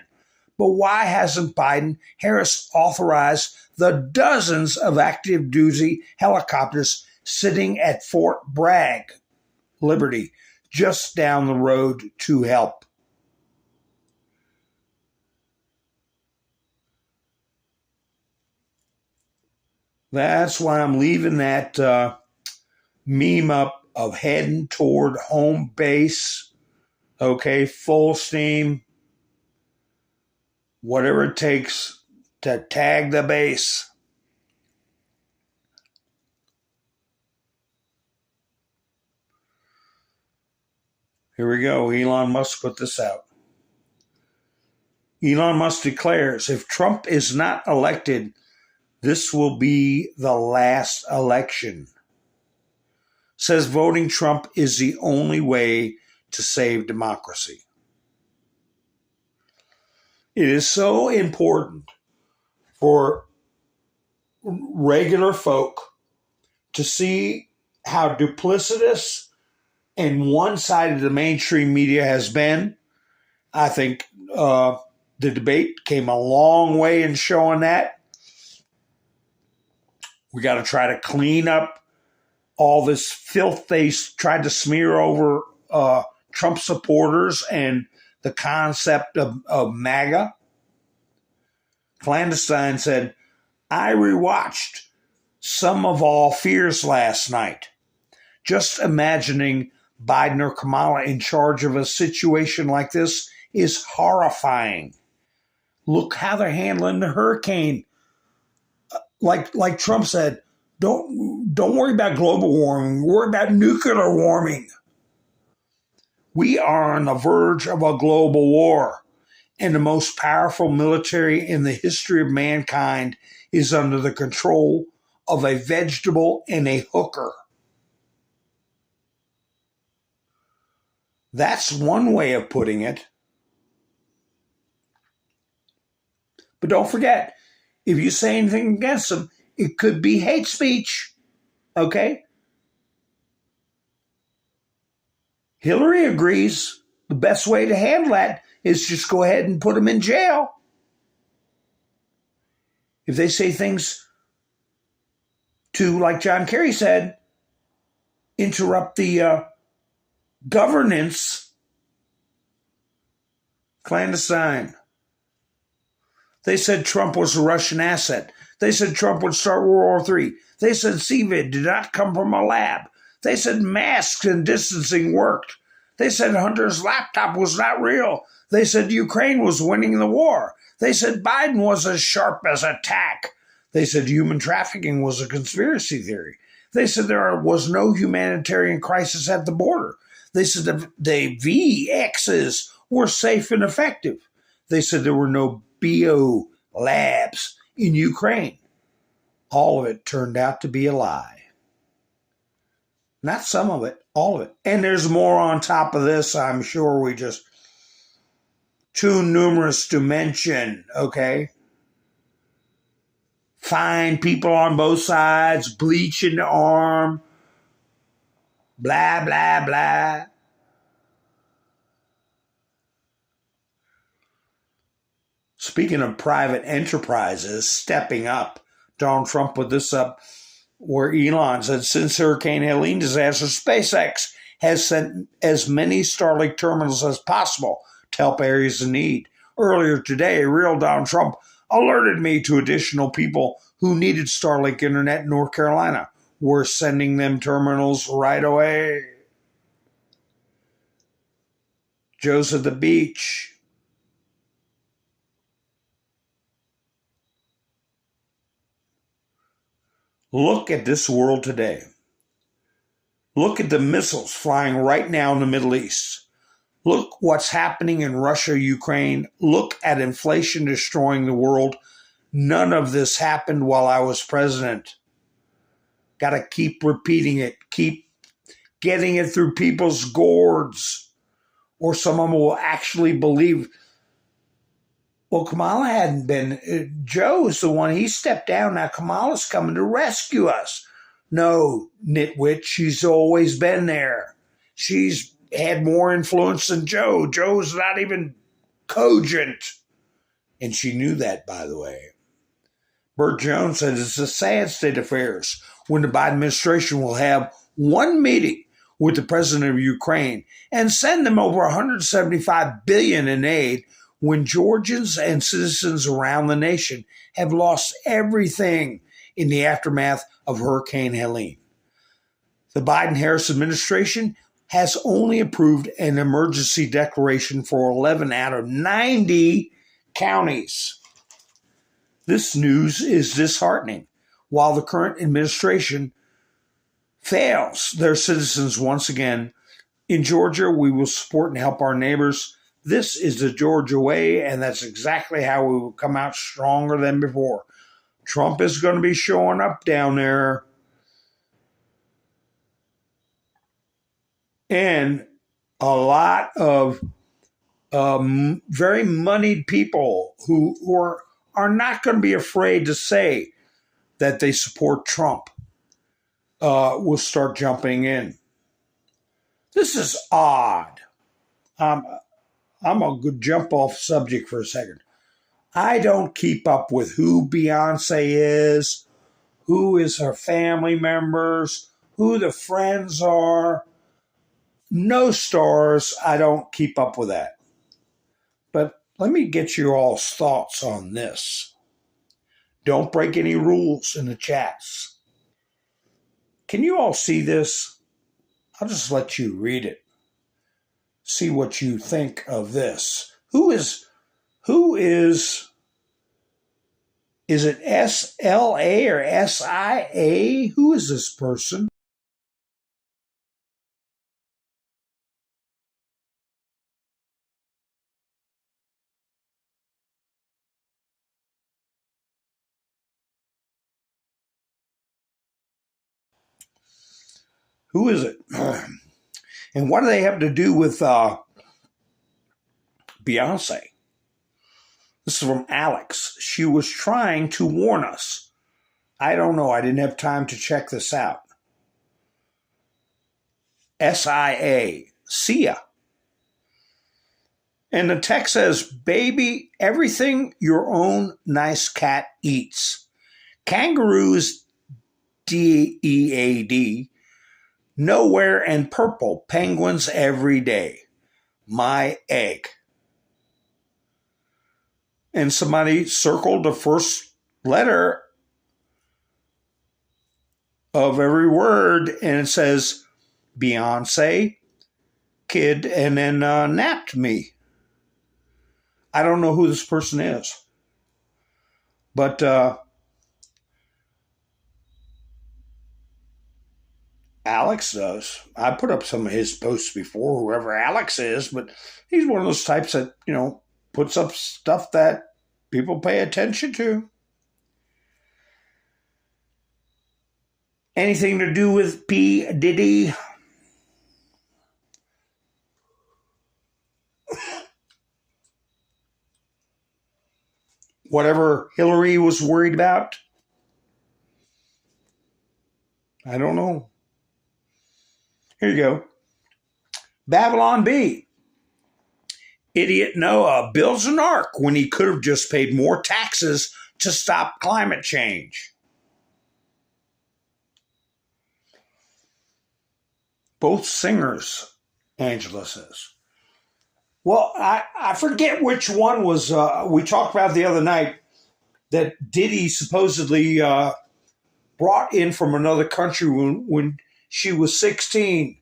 But why hasn't Biden-Harris authorized the dozens of active duty helicopters sitting at Fort Bragg, Liberty, just down the road to help? That's why I'm leaving that meme up of heading toward home base. Okay, full steam. Whatever it takes to tag the base. Here we go. Elon Musk put this out. Elon Musk declares if Trump is not elected, this will be the last election. Says voting Trump is the only way to save democracy. It is so important for regular folk to see how duplicitous and one-sided the mainstream media has been. I think the debate came a long way in showing that. We got to try to clean up all this filth they tried to smear over Trump supporters and the concept of MAGA. Clandestine said, I rewatched Some of All Fears last night. Just imagining Biden or Kamala in charge of a situation like this is horrifying. Look how they're handling the hurricane. Like Trump said, don't worry about global warming. Worry about nuclear warming. We are on the verge of a global war, and the most powerful military in the history of mankind is under the control of a vegetable and a hooker. That's one way of putting it. But don't forget, if you say anything against them, it could be hate speech. Okay? Hillary agrees the best way to handle that is just go ahead and put them in jail. If they say things to, like John Kerry said, interrupt the governance, clandestine. They said Trump was a Russian asset. They said Trump would start World War III. They said CVID did not come from a lab. They said masks and distancing worked. They said Hunter's laptop was not real. They said Ukraine was winning the war. They said Biden was as sharp as a tack. They said human trafficking was a conspiracy theory. They said there was no humanitarian crisis at the border. They said the VXs were safe and effective. They said there were no bio labs in Ukraine. All of it turned out to be a lie. Not some of it, all of it. And there's more on top of this, I'm sure we just too numerous to mention, okay? Fine people on both sides, bleach in the arm, blah, blah, blah. Speaking of private enterprises stepping up, Donald Trump put this up where Elon said, since Hurricane Helene disaster, SpaceX has sent as many Starlink terminals as possible to help areas in need. Earlier today, real Donald Trump alerted me to additional people who needed Starlink internet in North Carolina. We're sending them terminals right away. Joe's at the beach. Look at this world today. Look at the missiles flying right now in the Middle East. Look what's happening in Russia, Ukraine. Look at inflation destroying the world. None of this happened while I was president. Got to keep repeating it. Keep getting it through people's gourds. Or some of them will actually believe. Well, Kamala hadn't been. Joe's the one. He stepped down. Now Kamala's coming to rescue us. No, nitwit. She's always been there. She's had more influence than Joe. Joe's not even cogent. And she knew that, by the way. Burt Jones said it's a sad state of affairs when the Biden administration will have one meeting with the president of Ukraine and send them over $175 billion in aid when Georgians and citizens around the nation have lost everything in the aftermath of Hurricane Helene. The Biden-Harris administration has only approved an emergency declaration for 11 out of 90 counties. This news is disheartening. While the current administration fails their citizens once again, in Georgia, we will support and help our neighbors. This is the Georgia way, and that's exactly how we will come out stronger than before. Trump is going to be showing up down there. And a lot of very moneyed people who are not going to be afraid to say that they support Trump. will start jumping in. This is odd. I'm a good jump off subject for a second. I don't keep up with who Beyonce is, who is her family members, who the friends are. No stars. I don't keep up with that. But let me get your all's thoughts on this. Don't break any rules in the chats. Can you all see this? I'll just let you read it. See what you think of this. Who is it SLA or SIA? Who is this person? Who is it? And what do they have to do with Beyonce? This is from Alex. She was trying to warn us. I don't know. I didn't have time to check this out. SIA. Sia. And the text says, baby, everything your own nice cat eats. Kangaroos, DEAD. Nowhere and purple. Penguins every day. My egg. And somebody circled the first letter of every word, and it says Beyonce, kid, and then napped me. I don't know who this person is, but Alex does. I put up some of his posts before, whoever Alex is, but he's one of those types that, puts up stuff that people pay attention to. Anything to do with P. Diddy? Whatever Hillary was worried about? I don't know. Here you go. Babylon B. Idiot Noah builds an ark when he could have just paid more taxes to stop climate change. Both singers, Angela says. Well, I forget which one was, we talked about the other night, that Diddy supposedly brought in from another country when she was 16.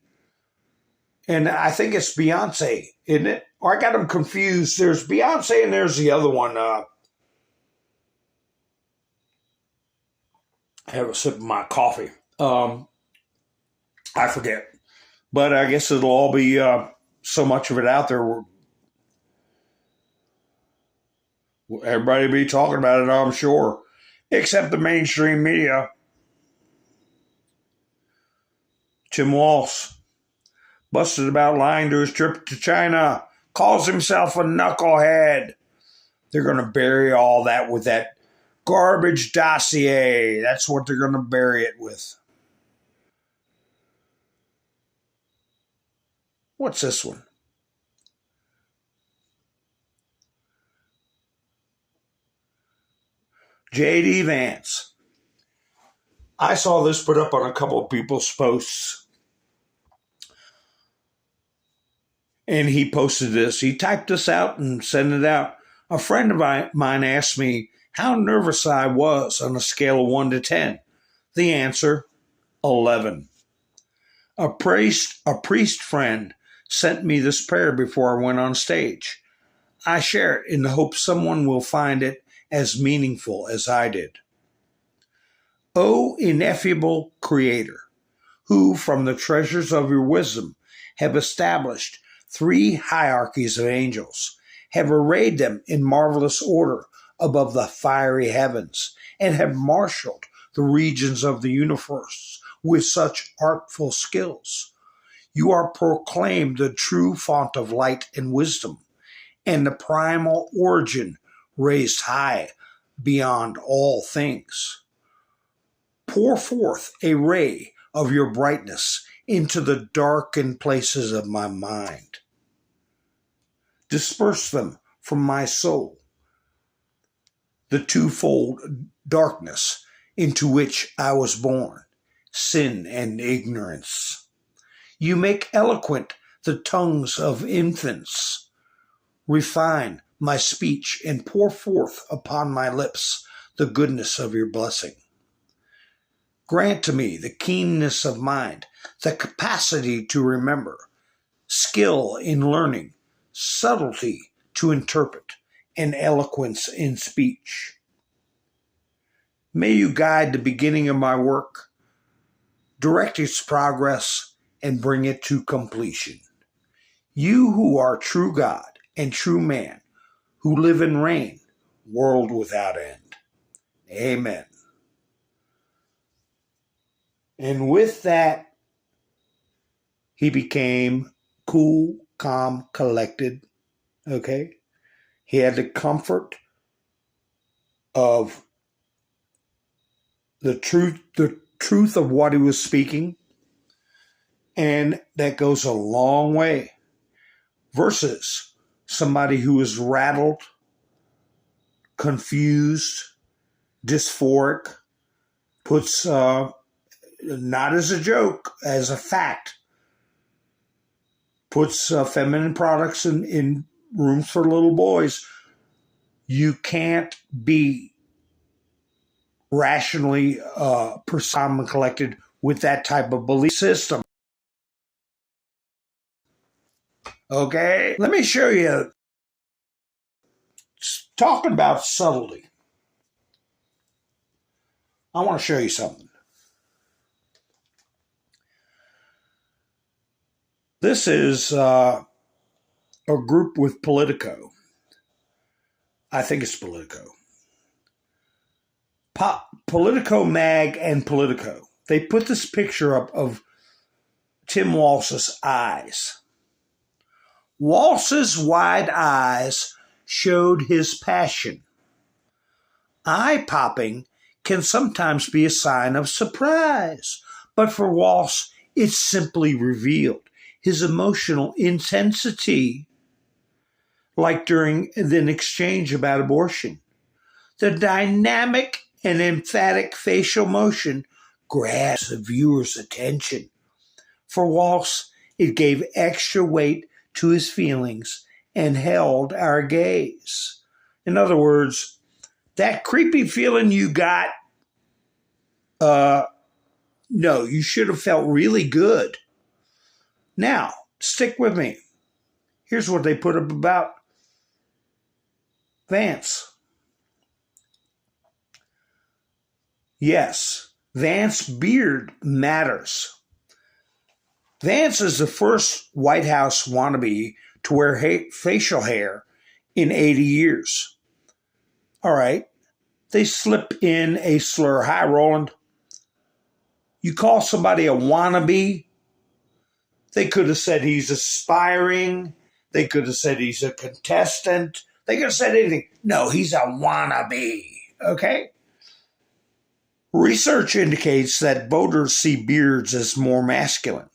And I think it's Beyonce, isn't it? Or I got them confused. There's Beyonce and there's the other one. I have a sip of my coffee. I forget. But I guess it'll all be so much of it out there. Everybody will be talking about it, I'm sure. Except the mainstream media. Tim Walz, busted about lying to his trip to China, calls himself a knucklehead. They're going to bury all that with that garbage dossier. That's what they're going to bury it with. What's this one? J.D. Vance. I saw this put up on a couple of people's posts. And he posted this. He typed this out and sent it out. A friend of mine asked me how nervous I was on a scale of 1 to 10. The answer, 11. A priest friend sent me this prayer before I went on stage. I share it in the hope someone will find it as meaningful as I did. O ineffable Creator, who from the treasures of your wisdom have established 3 hierarchies of angels, have arrayed them in marvelous order above the fiery heavens, and have marshaled the regions of the universe with such artful skills. You are proclaimed the true font of light and wisdom, and the primal origin raised high beyond all things. Pour forth a ray of your brightness into the darkened places of my mind. Disperse them from my soul, the twofold darkness into which I was born, sin and ignorance. You make eloquent the tongues of infants. Refine my speech and pour forth upon my lips the goodness of your blessing. Grant to me the keenness of mind, the capacity to remember, skill in learning, subtlety to interpret, and eloquence in speech. May you guide the beginning of my work, direct its progress, and bring it to completion. You who are true God and true man, who live and reign, world without end. Amen. And with that, he became cool, calm, collected. Okay? He had the comfort of the truth of what he was speaking. And that goes a long way versus somebody who is rattled, confused, dysphoric, puts, not as a joke, as a fact, puts feminine products in rooms for little boys. You can't be rationally calm and collected with that type of belief system. Okay, let me show you. Talking about subtlety, I want to show you something. This is a group with Politico. I think it's Politico. Politico Mag and Politico. They put this picture up of Tim Walz's eyes. Walz's wide eyes showed his passion. Eye popping can sometimes be a sign of surprise, but for Walz, it simply revealed his emotional intensity, like during an exchange about abortion. The dynamic and emphatic facial motion grabs the viewer's attention. For Walz, it gave extra weight to his feelings and held our gaze. In other words, that creepy feeling you got, no, you should have felt really good. Now, stick with me. Here's what they put up about Vance. Yes, Vance beard matters. Vance is the first White House wannabe to wear facial hair in 80 years. All right, they slip in a slur. Hi, Roland. You call somebody a wannabe? They could have said he's aspiring. They could have said he's a contestant. They could have said anything. No, he's a wannabe, okay? Research indicates that voters see beards as more masculine.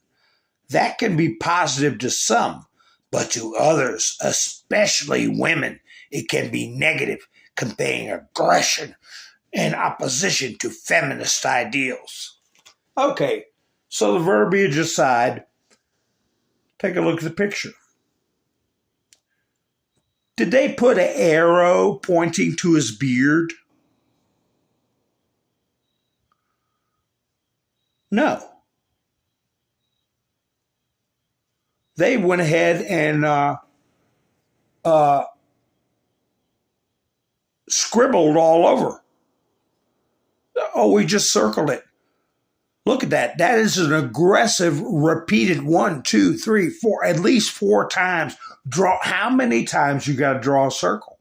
That can be positive to some, but to others, especially women, it can be negative, conveying aggression and opposition to feminist ideals. Okay, so the verbiage aside, take a look at the picture. Did they put an arrow pointing to his beard? No. They went ahead and scribbled all over. Oh, we just circled it. Look at that. That is an aggressive, repeated 1, 2, 3, 4, at least 4 times. How many times you got to draw a circle?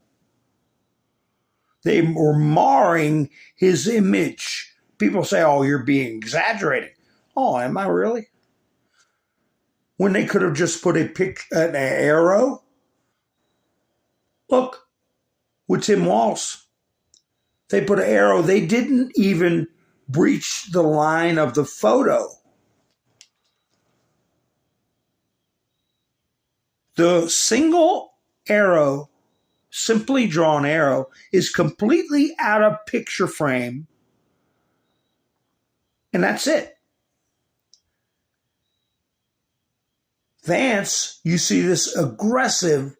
They were marring his image. People say, oh, you're being exaggerating. Oh, am I really? When they could have just put an arrow? Look, with Tim Walz, they put an arrow. They didn't even breach the line of the photo. The single arrow, simply drawn arrow, is completely out of picture frame, and that's it. Vance, you see this aggressive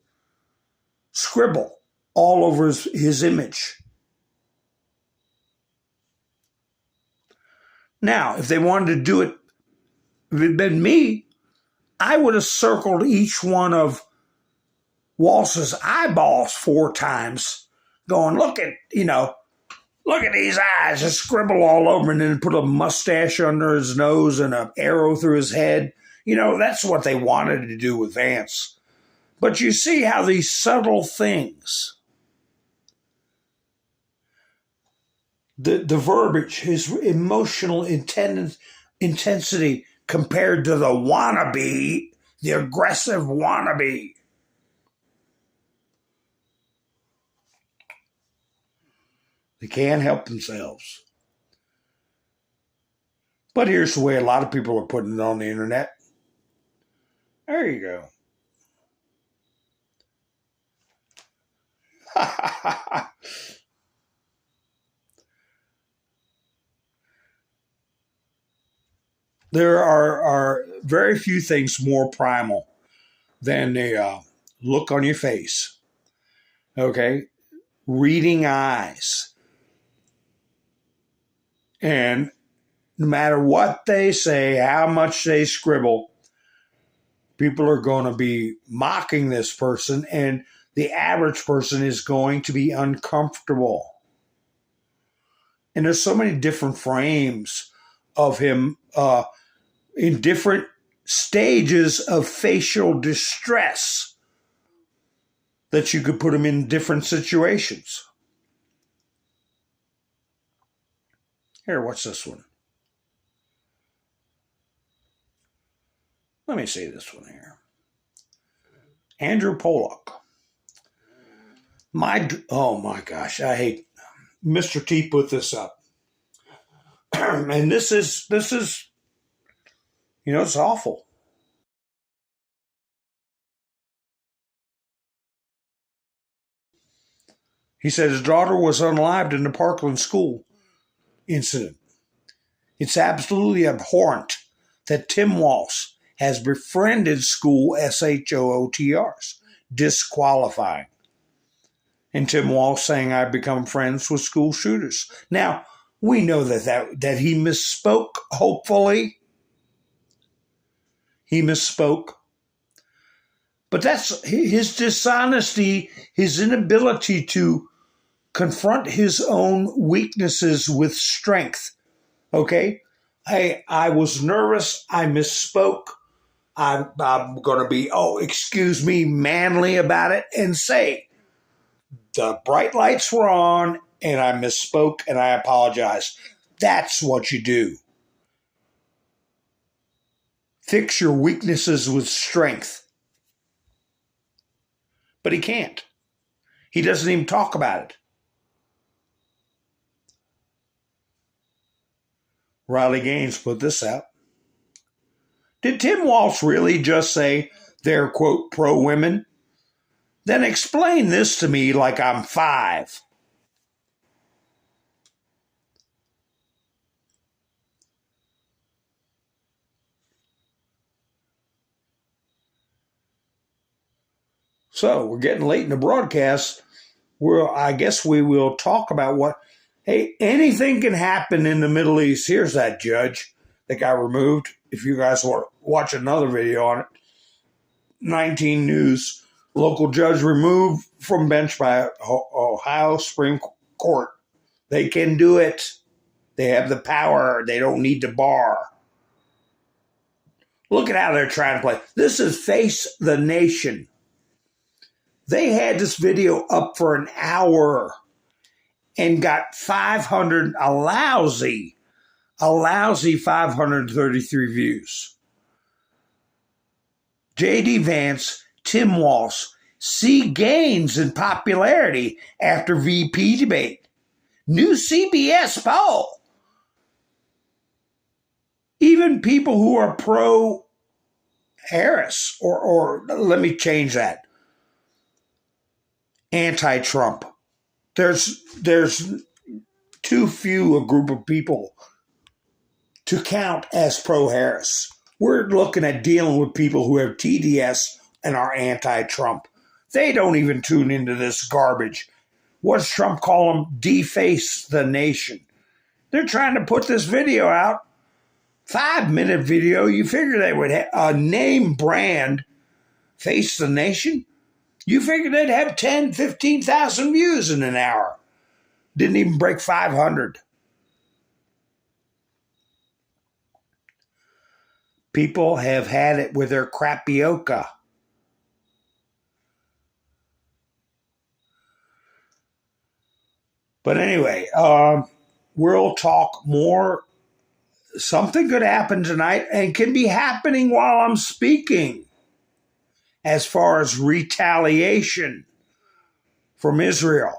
scribble all over his image. Now, if they wanted to do it, if it had been me, I would have circled each one of Walz's eyeballs 4 times, going, look at these eyes, just scribble all over, and then put a mustache under his nose and an arrow through his head. That's what they wanted to do with Vance. But you see how these subtle things, the verbiage, his emotional intensity compared to the wannabe, the aggressive wannabe. They can't help themselves. But here's the way a lot of people are putting it on the internet. There you go. There are very few things more primal than the look on your face. Okay? Reading eyes. And no matter what they say, how much they scribble, people are going to be mocking this person, and the average person is going to be uncomfortable. And there's so many different frames of him in different stages of facial distress that you could put him in different situations. Here, what's this one? Let me see this one here. Andrew Pollock. Oh my gosh, I hate Mr. T put this up. And this is it's awful. He said his daughter was unalived in the Parkland school incident. It's absolutely abhorrent that Tim Walz has befriended school SHOOTRs, disqualifying. And Tim Walz saying, I've become friends with school shooters. Now, we know that he misspoke, hopefully. He misspoke. But that's his dishonesty, his inability to confront his own weaknesses with strength. Okay? I was nervous. I misspoke. I'm going to be, excuse me, manly about it and say, the bright lights were on and I misspoke and I apologize. That's what you do. Fix your weaknesses with strength. But he can't. He doesn't even talk about it. Riley Gaines put this out. Did Tim Walz really just say they're, quote, pro-women? Then explain this to me like I'm 5. So we're getting late in the broadcast. I guess we will talk about anything can happen in the Middle East. Here's that judge that got removed. If you guys want to watch another video on it, 19 News, local judge removed from bench by Ohio Supreme Court. They can do it. They have the power. They don't need to bar. Look at how they're trying to play. This is Face the Nation. They had this video up for an hour and got a lousy 533 views. J.D. Vance, Tim Walz see gains in popularity after VP debate. New CBS poll. Even people who are pro Harris, or let me change that, anti-Trump. There's too few a group of people to count as pro-Harris. We're looking at dealing with people who have TDS and are anti-Trump. They don't even tune into this garbage. What does Trump call them? Deface the nation. They're trying to put this video out, 5-minute video. You figure they would have a name brand, Face the Nation. You figure they'd have 10, 15,000 views in an hour. Didn't even break 500. People have had it with their crapioca. But anyway, we'll talk more. Something could happen tonight and can be happening while I'm speaking as far as retaliation from Israel.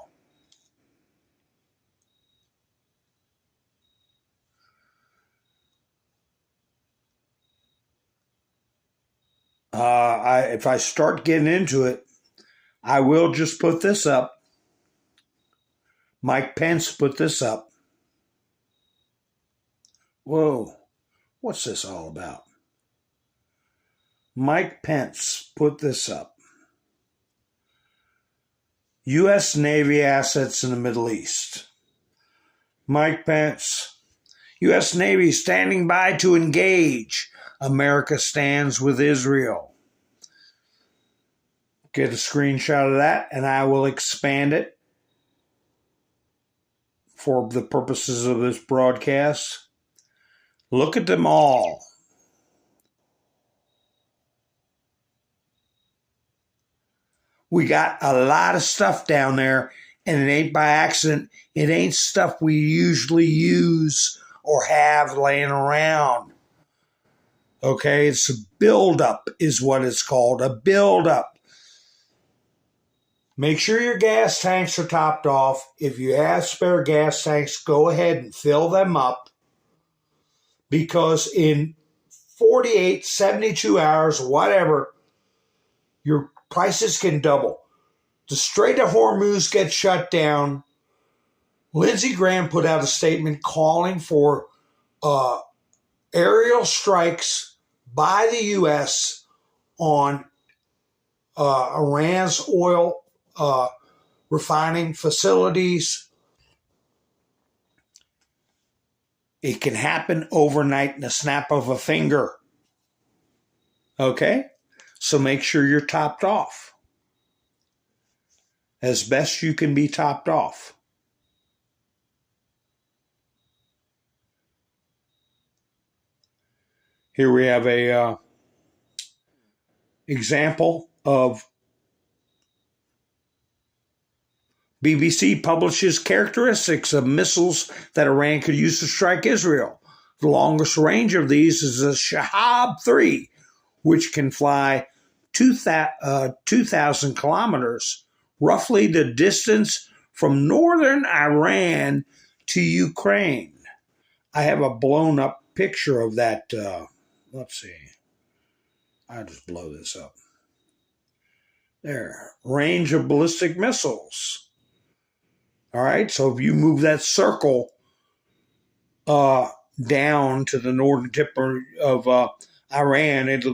If I start getting into it, I will just put this up. Mike Pence put this up. Whoa, what's this all about? Mike Pence put this up. U.S. Navy assets in the Middle East. Mike Pence, U.S. Navy standing by to engage. America stands with Israel. Get a screenshot of that, and I will expand it for the purposes of this broadcast. Look at them all. We got a lot of stuff down there, and it ain't by accident. It ain't stuff we usually use or have laying around. Okay, it's a buildup is what it's called, a buildup. Make sure your gas tanks are topped off. If you have spare gas tanks, go ahead and fill them up, because in 48, 72 hours, whatever, your prices can double. The Strait of Hormuz gets shut down. Lindsey Graham put out a statement calling for aerial strikes by the U.S. on Iran's oil refining facilities. It can happen overnight in a snap of a finger. Okay? So make sure you're topped off. As best you can be topped off. Here we have a example of BBC publishes characteristics of missiles that Iran could use to strike Israel. The longest range of these is the Shahab-3, which can fly 2,000 kilometers, roughly the distance from northern Iran to Ukraine. I have a blown up picture of that. Let's see. I'll just blow this up. There. Range of ballistic missiles. All right. So if you move that circle down to the northern tip of Iran, it'll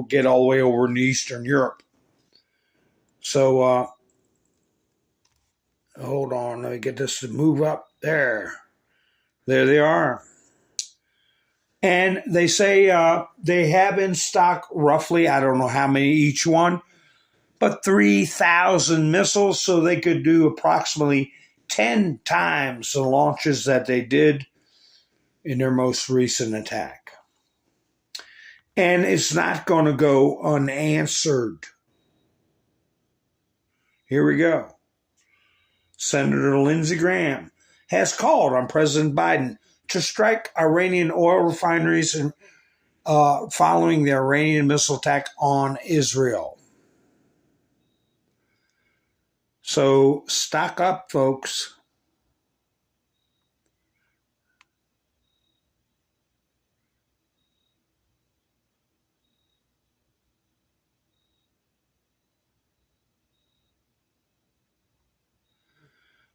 get all the way over in Eastern Europe. So hold on. Let me get this to move up. There. There they are. And they say they have in stock roughly, I don't know how many each one, but 3,000 missiles, so they could do approximately 10 times the launches that they did in their most recent attack. And it's not going to go unanswered. Here we go. Senator Lindsey Graham has called on President Biden to strike Iranian oil refineries following the Iranian missile attack on Israel. So stock up, folks.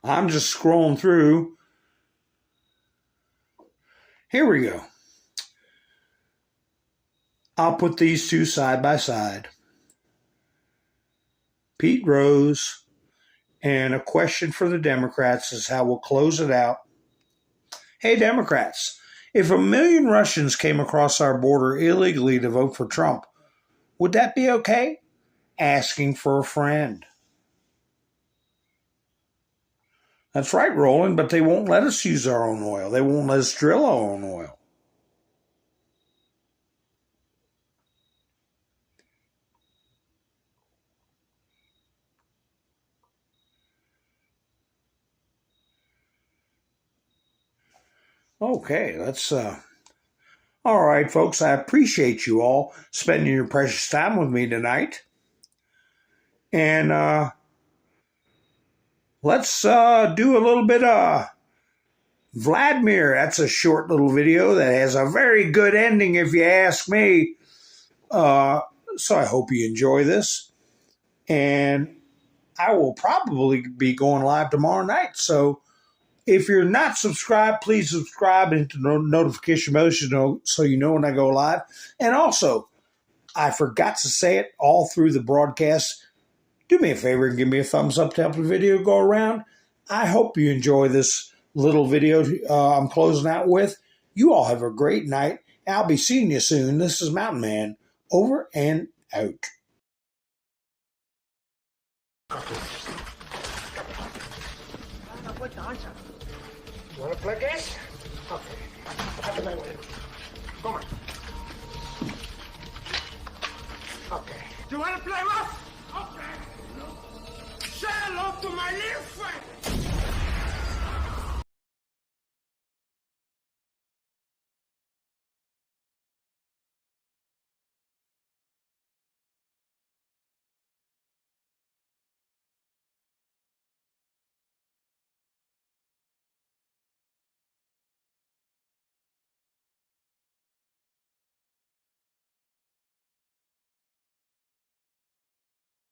I'm just scrolling through. Here we go. I'll put these two side by side. Pete Rose, and a question for the Democrats is how we'll close it out. Hey, Democrats, if 1 million Russians came across our border illegally to vote for Trump, would that be okay? Asking for a friend. That's right, Roland, but they won't let us use our own oil. They won't let us drill our own oil. Okay, let's all right, folks, I appreciate you all spending your precious time with me tonight. And let's do a little bit of Vladimir. That's a short little video that has a very good ending, if you ask me. So I hope you enjoy this. And I will probably be going live tomorrow night. So if you're not subscribed, please subscribe and hit the notification bell so you know when I go live. And also, I forgot to say it all through the broadcast. Do me a favor and give me a thumbs up to help the video go around. I hope you enjoy this little video I'm closing out with. You all have a great night. I'll be seeing you soon. This is Mountain Man, over and out. You want to play this? Okay. Have a nice day. Come on. Okay. Do you want to play rough? Okay. Say hello to my little friend.